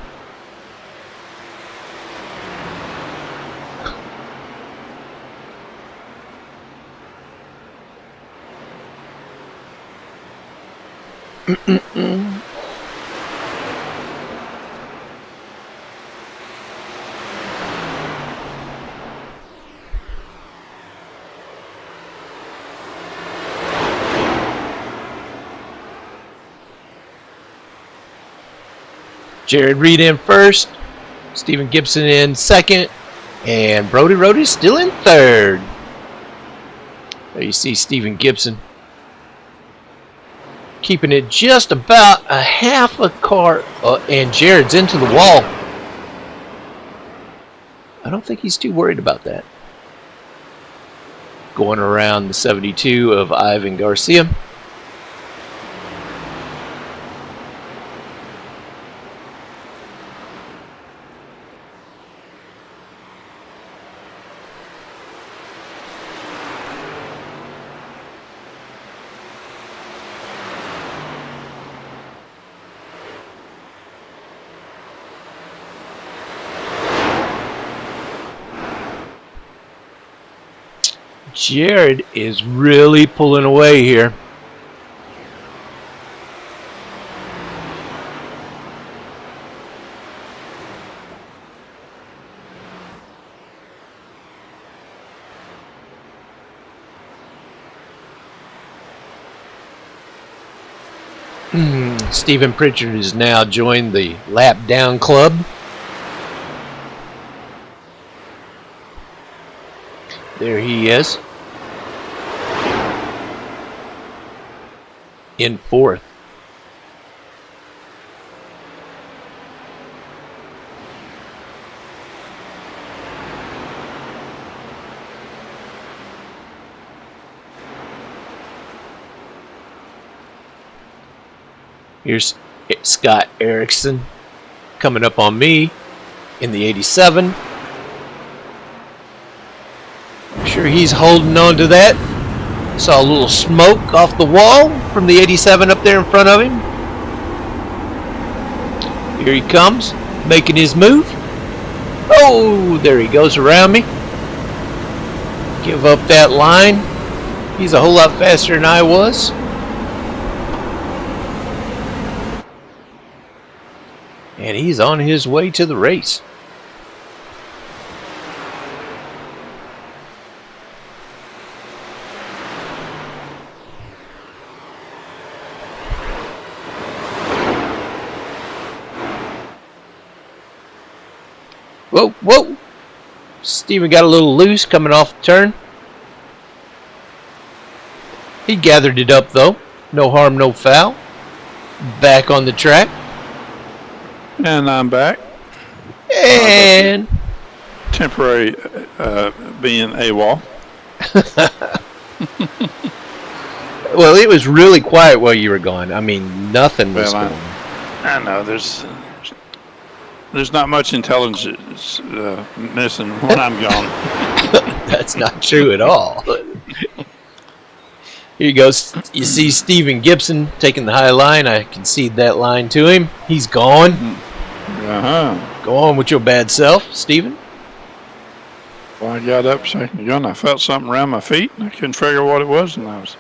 Jared Reed in first, Stephen Gibson in second, and Brody Rody's still in third. There you see Stephen Gibson keeping it just about a half a car, and Jared's into the wall. I don't think he's too worried about that. Going around the 72 of Ivan Garcia. Jared is really pulling away here. Stephen Pritchard has now joined the lap down club. There he is. In fourth. Here's Scott Erickson coming up on me in the 87. I'm sure he's holding on to that. Saw a little smoke off the wall from the 87 up there in front of him. Here he comes, making his move. Oh, there he goes around me. Give up that line. He's a whole lot faster than I was. And he's on his way to the race. Whoa, whoa. Steven got a little loose coming off the turn. He gathered it up though. No harm, no foul. Back on the track. And I'm back. And temporary being AWOL. Well, it was really quiet while you were gone. I mean, nothing was going on. I know there's not much intelligence missing when I'm gone. That's not true at all. Here you go. You see Stephen Gibson taking the high line. I concede that line to him. He's gone. Go on with your bad self, Stephen. Well, I got up a second ago and I felt something around my feet. And I couldn't figure what it was, and I was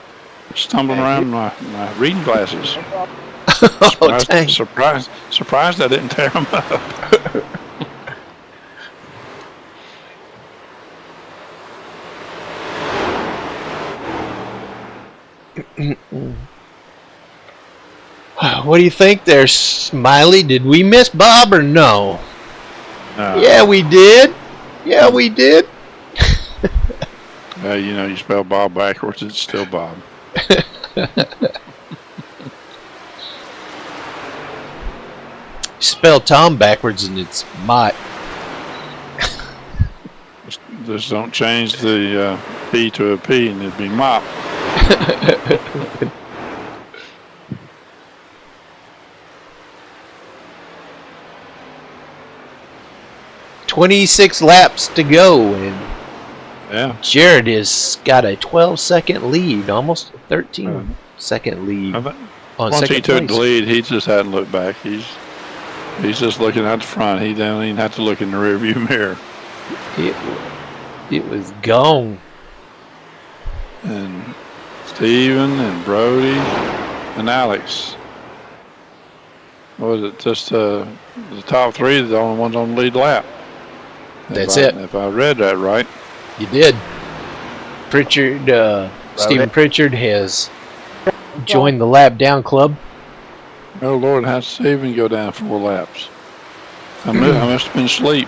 stumbling around my reading glasses. Oh, dang. Surprised I didn't tear them up. What do you think there, Smiley? Did we miss Bob or no? Yeah, we did. Yeah, we did. You know, you spell Bob backwards, it's still Bob. Spell Tom backwards and it's Mott. Just don't change the P to a P and it'd be mop. 26 laps to go, and yeah, Jared has got a 12-second lead, almost a 13-second lead. Once he took the lead, he just hadn't looked back. He's just looking out the front. He don't even have to look in the rearview mirror. It was gone. And Steven and Brody and Alex. Was it just the top three? The only ones on the lead lap. That's it. If I read that right. You did. Pritchard, Stephen Pritchard has joined the lap down club. Oh Lord, how did Steven go down 4 laps? I must have been asleep.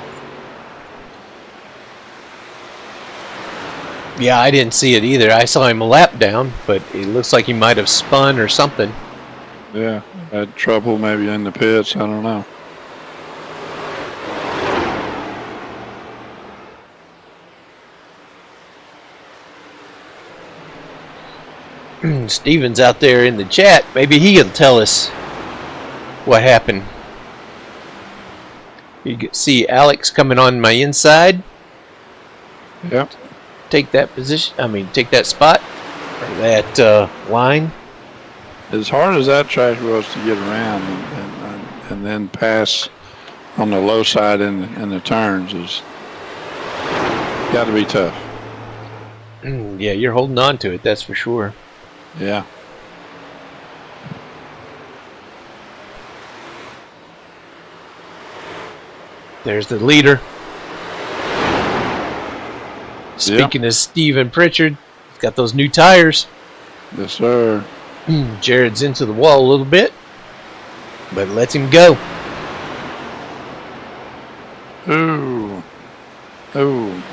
Yeah, I didn't see it either. I saw him a lap down, but it looks like he might have spun or something. Yeah, had trouble maybe in the pits. I don't know. Steven's out there in the chat. Maybe he can tell us what happened. You can see Alex coming on my inside. Yep. Take that position. Take that spot or that line. As hard as that track was to get around and then pass on the low side in the turns is got to be tough. Yeah, you're holding on to it. That's for sure. Yeah. There's the leader. Speaking of Stephen Pritchard, he's got those new tires. Yes, sir. Jared's into the wall a little bit, but lets him go. Ooh.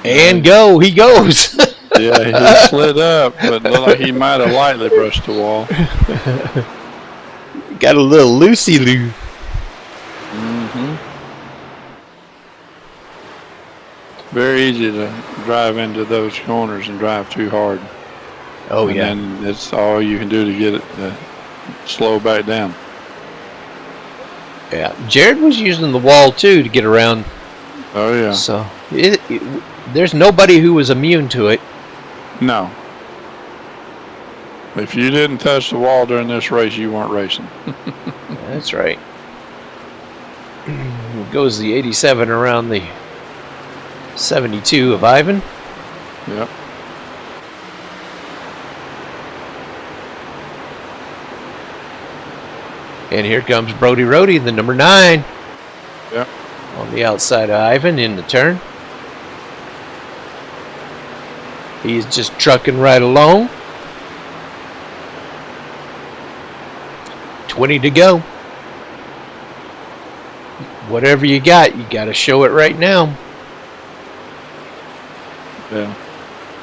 And go. He goes. Yeah, he slid up, but looked like he might have lightly brushed the wall. Got a little loosey-loo. Very easy to drive into those corners and drive too hard. Oh, yeah. And that's all you can do to get it to slow back down. Yeah. Jared was using the wall, too, to get around. Oh, yeah. So, there's nobody who was immune to it. No. If you didn't touch the wall during this race, you weren't racing. That's right. Goes the 87 around the 72 of Ivan. Yep. And here comes Brody Rhodey, the number 9. Yep. On the outside of Ivan in the turn. He's just trucking right along. 20 to go. Whatever you got to show it right now. Yeah.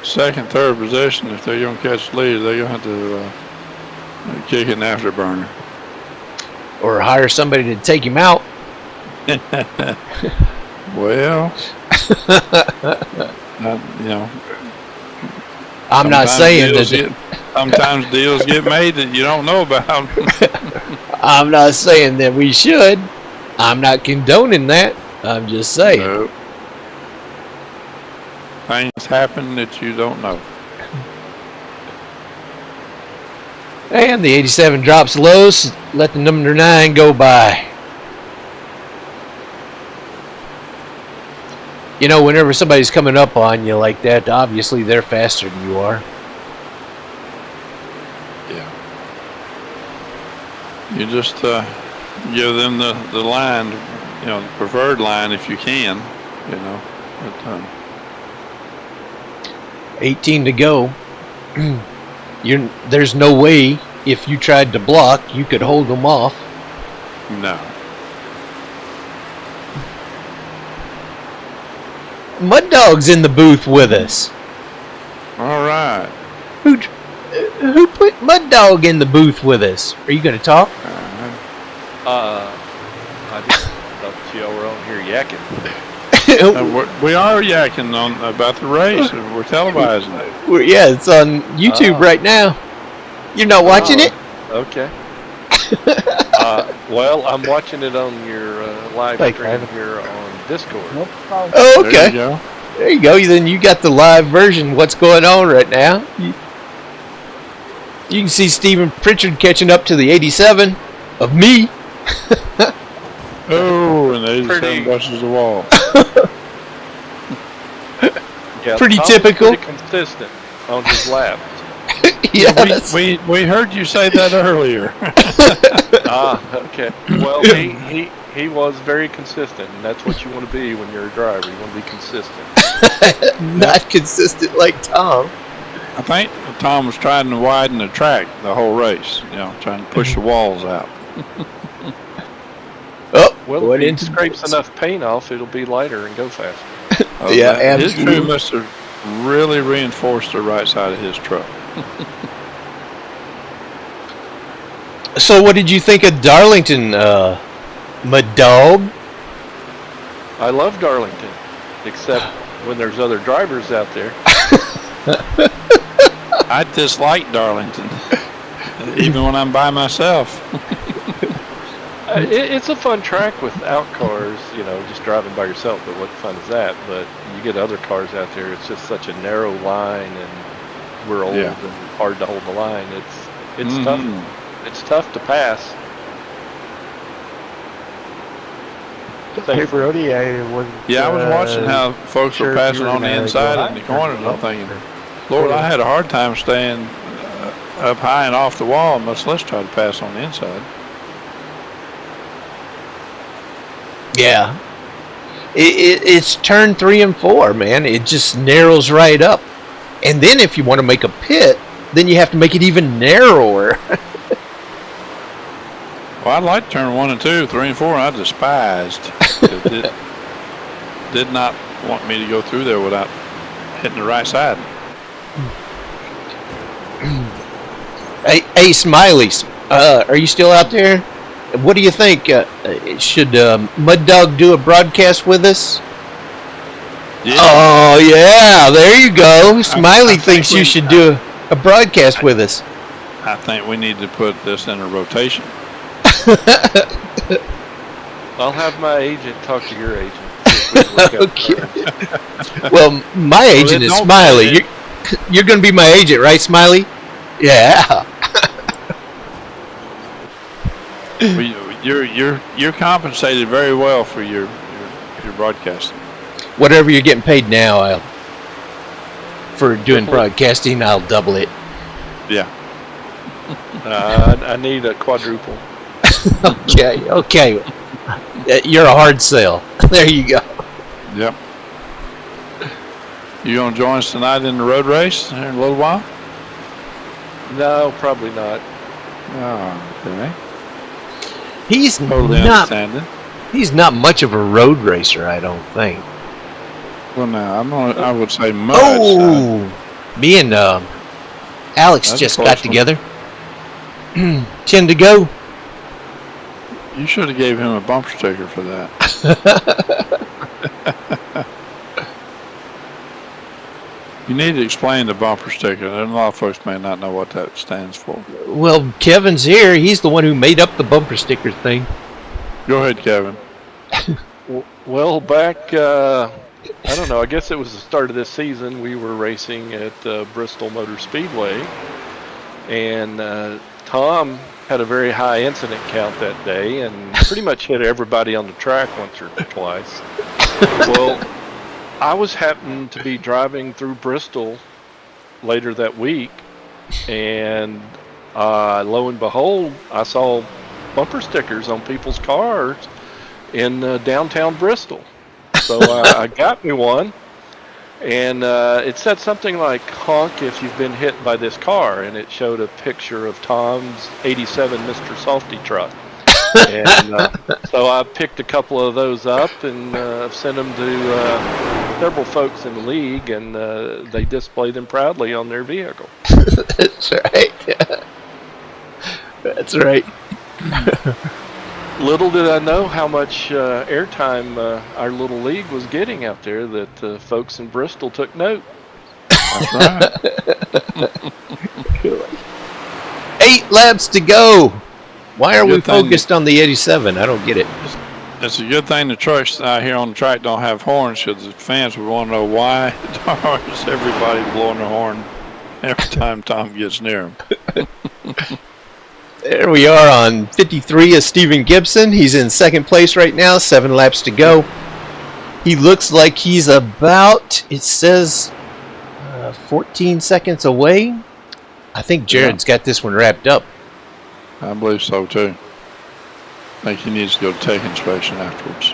Second, third position, if they're going to catch the lead, they're going to have to kick it in afterburner. Or hire somebody to take him out. Well, I'm not saying that. Sometimes deals get made that you don't know about. I'm not saying that we should. I'm not condoning that. I'm just saying. No. Things happen that you don't know. And the 87 drops low, so let the number 9 go by. You know, whenever somebody's coming up on you like that, obviously they're faster than you are. Yeah. You just give them the line, the preferred line if you can, But, 18 to go. There's no way if you tried to block, you could hold them off. no. Mud Dog's in the booth with us. All right. Who put Mud Dog in the booth with us? Are you going to talk? I just thought y'all were on here yakking. We are yakking about the race. We're televising it. Yeah, it's on YouTube right now. You're not watching it? Okay. Well, I'm watching it on your live stream here on Discord. Oh, okay. There you go. Then you got the live version. What's going on right now? You can see Stephen Pritchard catching up to the 87 of me. Oh, and the 87 brushes the wall. Yeah, Pretty Tom's typical. Pretty consistent on his laps. Yes. We heard you say that earlier. Okay. Well, he was very consistent, and that's what you want to be when you're a driver. You want to be consistent. Not consistent like Tom. I think Tom was trying to widen the track the whole race, trying to push the walls out. Oh, Well, if he scrapes enough paint off, it'll be lighter and go faster. Yeah, His absolutely. crew must have really reinforced the right side of his truck. So what did you think of Darlington, Mud Dog? I love Darlington, except when there's other drivers out there. I dislike Darlington, even when I'm by myself. It's a fun track without cars, just driving by yourself, but what fun is that? But you get other cars out there, it's just such a narrow line, and we're old and hard to hold the line. It's tough. It's tough to pass. Hey, Brody, I was watching how folks were passing on the inside in the corner, and I'm thinking, Lord, I had a hard time staying up high and off the wall, much less try to pass on the inside. Yeah. It's turn 3 and 4, man. It just narrows right up. And then if you want to make a pit, then you have to make it even narrower. Well, I'd like to turn 1 and 2, 3 and 4, and I despised. It did not want me to go through there without hitting the right side. Hey, Smiley, are you still out there? What do you think? Should Mud Dog do a broadcast with us? Yeah. Oh, yeah, there you go. Smiley thinks you should do a broadcast with us. I think we need to put this in a rotation. I'll have my agent talk to your agent. See if we can work out Okay. Well, my agent is Smiley. You're going to be my agent, right, Smiley? Yeah. You're compensated very well for your broadcasting. Whatever you're getting paid now, for doing broadcasting, I'll double it. Yeah. I need a quadruple. Okay. You're a hard sell. There you go. Yep. You gonna join us tonight in the road race here in a little while? No, probably not. Oh, okay. He's Totally understanding. He's not much of a road racer, I don't think. Well, no, I would say much. Oh, me and Alex That's just a got close one. together. 10 to go. You should have gave him a bumper sticker for that. You need to explain the bumper sticker. A lot of folks may not know what that stands for. Well, Kevin's here. He's the one who made up the bumper sticker thing. Go ahead, Kevin. Well, back, I don't know, I guess it was the start of this season, we were racing at Bristol Motor Speedway, and Tom had a very high incident count that day and pretty much hit everybody on the track once or twice. Well, I was happened to be driving through Bristol later that week, and lo and behold, I saw bumper stickers on people's cars in downtown Bristol. So I got me one, and it said something like "honk if you've been hit by this car," and it showed a picture of Tom's '87 Mr. Softy truck. And so I picked a couple of those up and sent them to several folks in the league, and they display them proudly on their vehicle. That's right. That's right. Little did I know how much airtime our little league was getting out there that folks in Bristol took note. That's right. 8 laps to go. Why are we Good thing- focused on the 87? I don't get it. It's a good thing the trucks out here on the track don't have horns, because the fans would want to know why is everybody blowing their horn every time Tom gets near them. There we are on 53 is Stephen Gibson. He's in second place right now, 7 laps to go. He looks like he's about, it says, 14 seconds away. I think Jared's got this one wrapped up. I believe so, too. I think he needs to go to take inspection afterwards.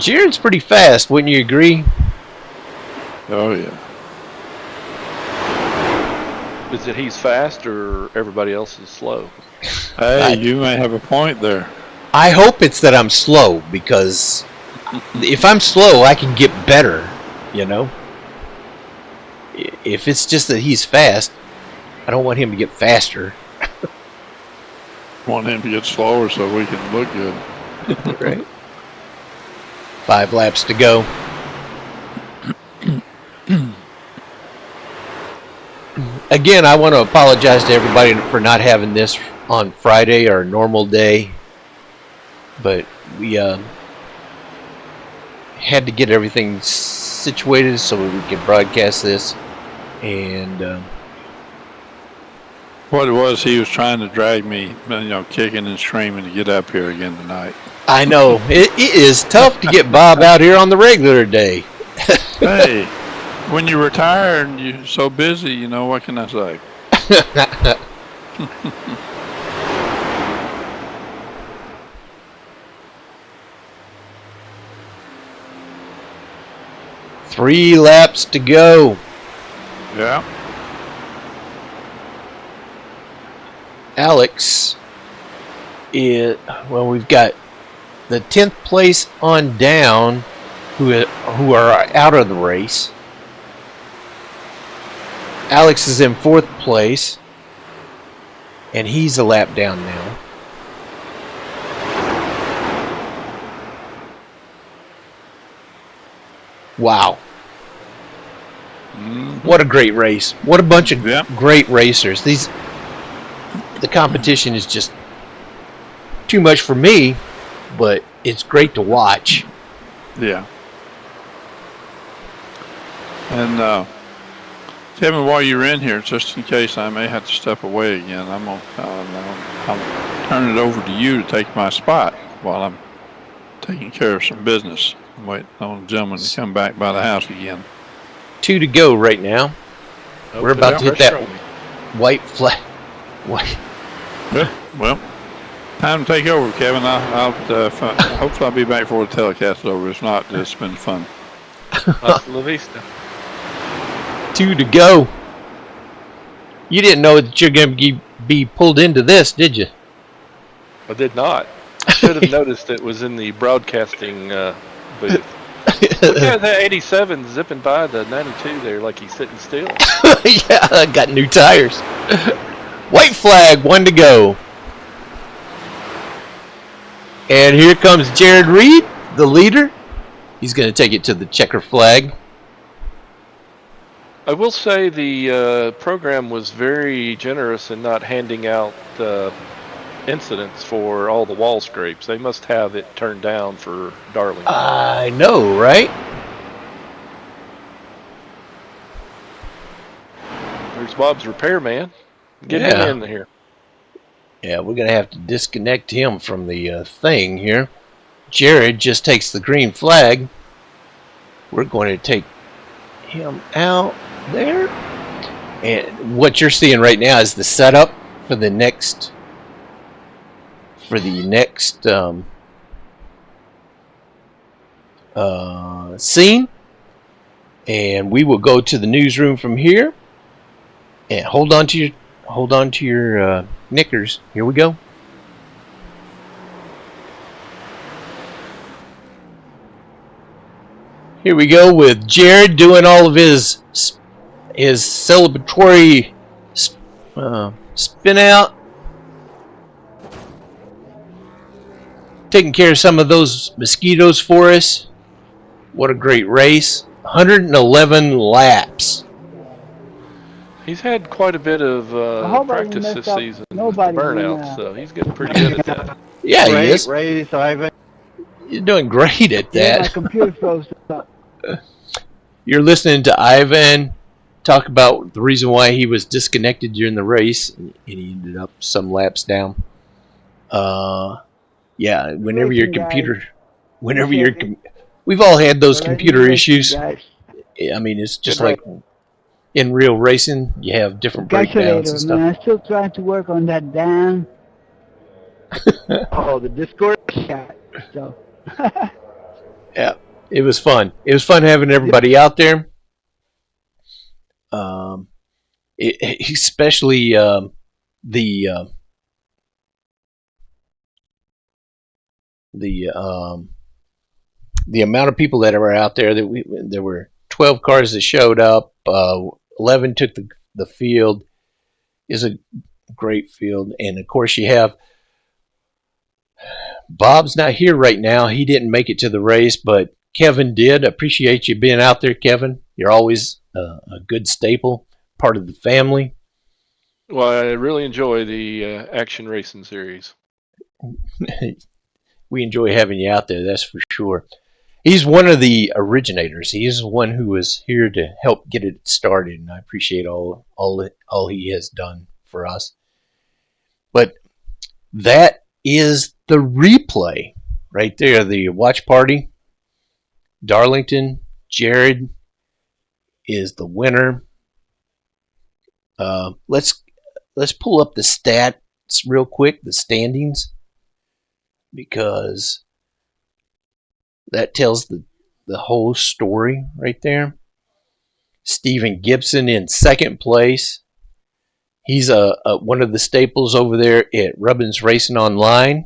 Jared's pretty fast, wouldn't you agree? Oh, yeah. Is it he's fast or everybody else is slow? Hey, you may have a point there. I hope it's that I'm slow, because if I'm slow, I can get better, you know? If it's just that he's fast, I don't want him to get faster. Want him to get slower so we can look good. Right. 5 laps to go. Again, I want to apologize to everybody for not having this on Friday, our normal day. But we had to get everything situated so we could broadcast this. And What it was, he was trying to drag me, kicking and screaming to get up here again tonight. I know it is tough to get Bob out here on the regular day. Hey, when you retire and you're so busy, what can I say? Three laps to go. Yeah. Alex is, well, we've got the 10th place on down who are out of the race. Alex is in 4th place, and he's a lap down now. Wow. What a great race. What a bunch of great racers. The competition is just too much for me, but it's great to watch. Yeah. And Kevin, while you're in here, just in case I may have to step away again, I'll turn it over to you to take my spot while I'm taking care of some business. I'm waiting on the gentleman to come back by the house again. 2 to go right now. We're about to hit that white flag. Well, time to take over, Kevin. I'll hopefully I'll be back before the telecast is over. If not, it's been fun. Hasta la vista. 2 to go. You didn't know that you're going to be pulled into this, did you? I did not. I should have noticed it was in the broadcasting booth. Look at that 87 zipping by the 92 there like he's sitting still. Yeah, I got new tires. White flag, 1 to go. And here comes Jared Reed, the leader. He's going to take it to the checker flag. I will say the program was very generous in not handing out incidents for all the wall scrapes. They must have it turned down for Darlington. I know, right? There's Bob's repairman. Get him in here. Yeah, we're going to have to disconnect him from the thing here. Jared just takes the green flag. We're going to take him out there. And what you're seeing right now is the setup for the next scene, and we will go to the newsroom from here. And hold on to your knickers. Here we go. Here we go with Jared doing all of his celebratory spin out, taking care of some of those mosquitoes for us. What a great race. 111 laps. He's had quite a bit of practice this season with the burnout, so he's getting pretty good at that. Yeah, he is. Race, Ivan. You're doing great at that. My computer froze up. You're listening to Ivan talk about the reason why he was disconnected during the race, and he ended up some laps down. Yeah, we've all had those computer issues. I mean, it's just like in real racing, you have different breakdowns and stuff. Man, I'm still trying to work on that damn. The Discord chat. So. Yeah, it was fun. It was fun having everybody out there. Especially the amount of people that were out there. There were 12 cars that showed up. 11 took the field. Is a great field, and of course you have Bob's not here right now. He didn't make it to the race, but Kevin did. Appreciate you being out there, Kevin. You're always a good staple, part of the family. Well, I really enjoy the action racing series. We enjoy having you out there, that's for sure. He's one of the originators. He's the one who was here to help get it started, and I appreciate all he has done for us. But that is the replay right there, the watch party. Darlington, Jared is the winner. Let's pull up the stats real quick, the standings, because that tells the whole story right there. Stephen Gibson in second place. He's one of the staples over there at Rubbins Racing Online.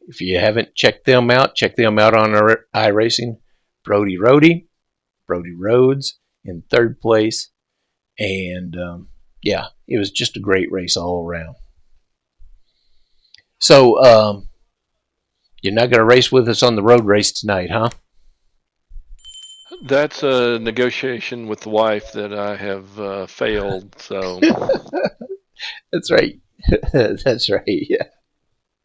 If you haven't checked them out on our iRacing. Brody Rhodes in third place. And yeah, it was just a great race all around. So you're not going to race with us on the road race tonight, huh? That's a negotiation with the wife that I have failed. So that's right. That's right. Yeah.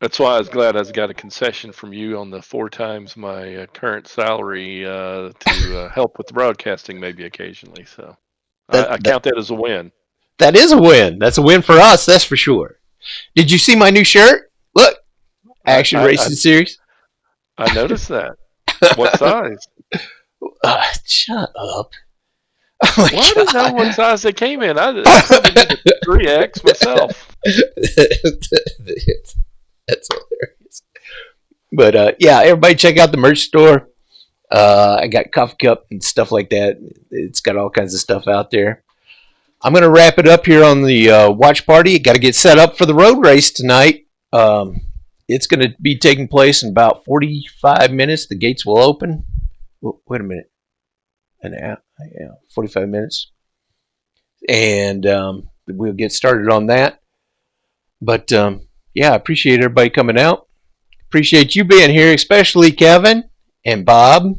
That's why I was glad I got a concession from you on the 4 times my current salary to help with the broadcasting, maybe occasionally. So I count that as a win. That is a win. That's a win for us. That's for sure. Did you see my new shirt? Look, Action Racing Series. I noticed that. What size? Shut up. Oh well, I didn't know what size they came in. I probably did a 3X myself. That's hilarious. But yeah, everybody check out the merch store. I got coffee cup and stuff like that. It's got all kinds of stuff out there. I'm going to wrap it up here on the watch party. Got to get set up for the road race tonight. It's going to be taking place in about 45 minutes. The gates will open. Wait a minute. An hour? Yeah, 45 minutes. And we'll get started on that. But yeah, I appreciate everybody coming out. Appreciate you being here, especially Kevin and Bob.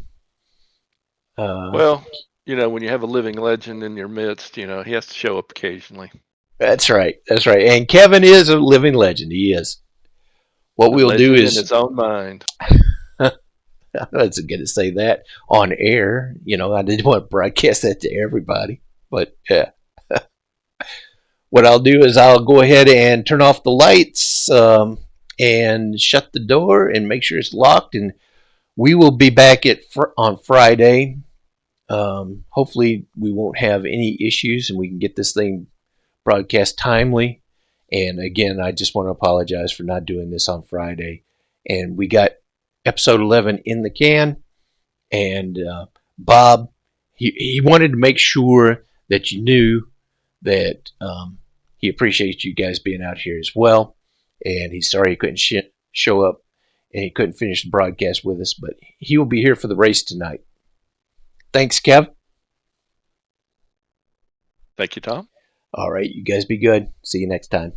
Well, you know, when you have a living legend in your midst, you know, he has to show up occasionally. That's right. That's right. And Kevin is a living legend. He is. What we'll do is in his own mind. I wasn't going to say that on air. You know, I didn't want to broadcast that to everybody. But yeah. What I'll do is I'll go ahead and turn off the lights and shut the door and make sure it's locked. And we will be back on Friday Hopefully we won't have any issues and we can get this thing broadcast timely. And again, I just want to apologize for not doing this on Friday. And we got episode 11 in the can. And Bob, he wanted to make sure that you knew that he appreciates you guys being out here as well. And he's sorry he couldn't show up and he couldn't finish the broadcast with us, but he will be here for the race tonight. Thanks, Kev. Thank you, Tom. All right, you guys be good. See you next time.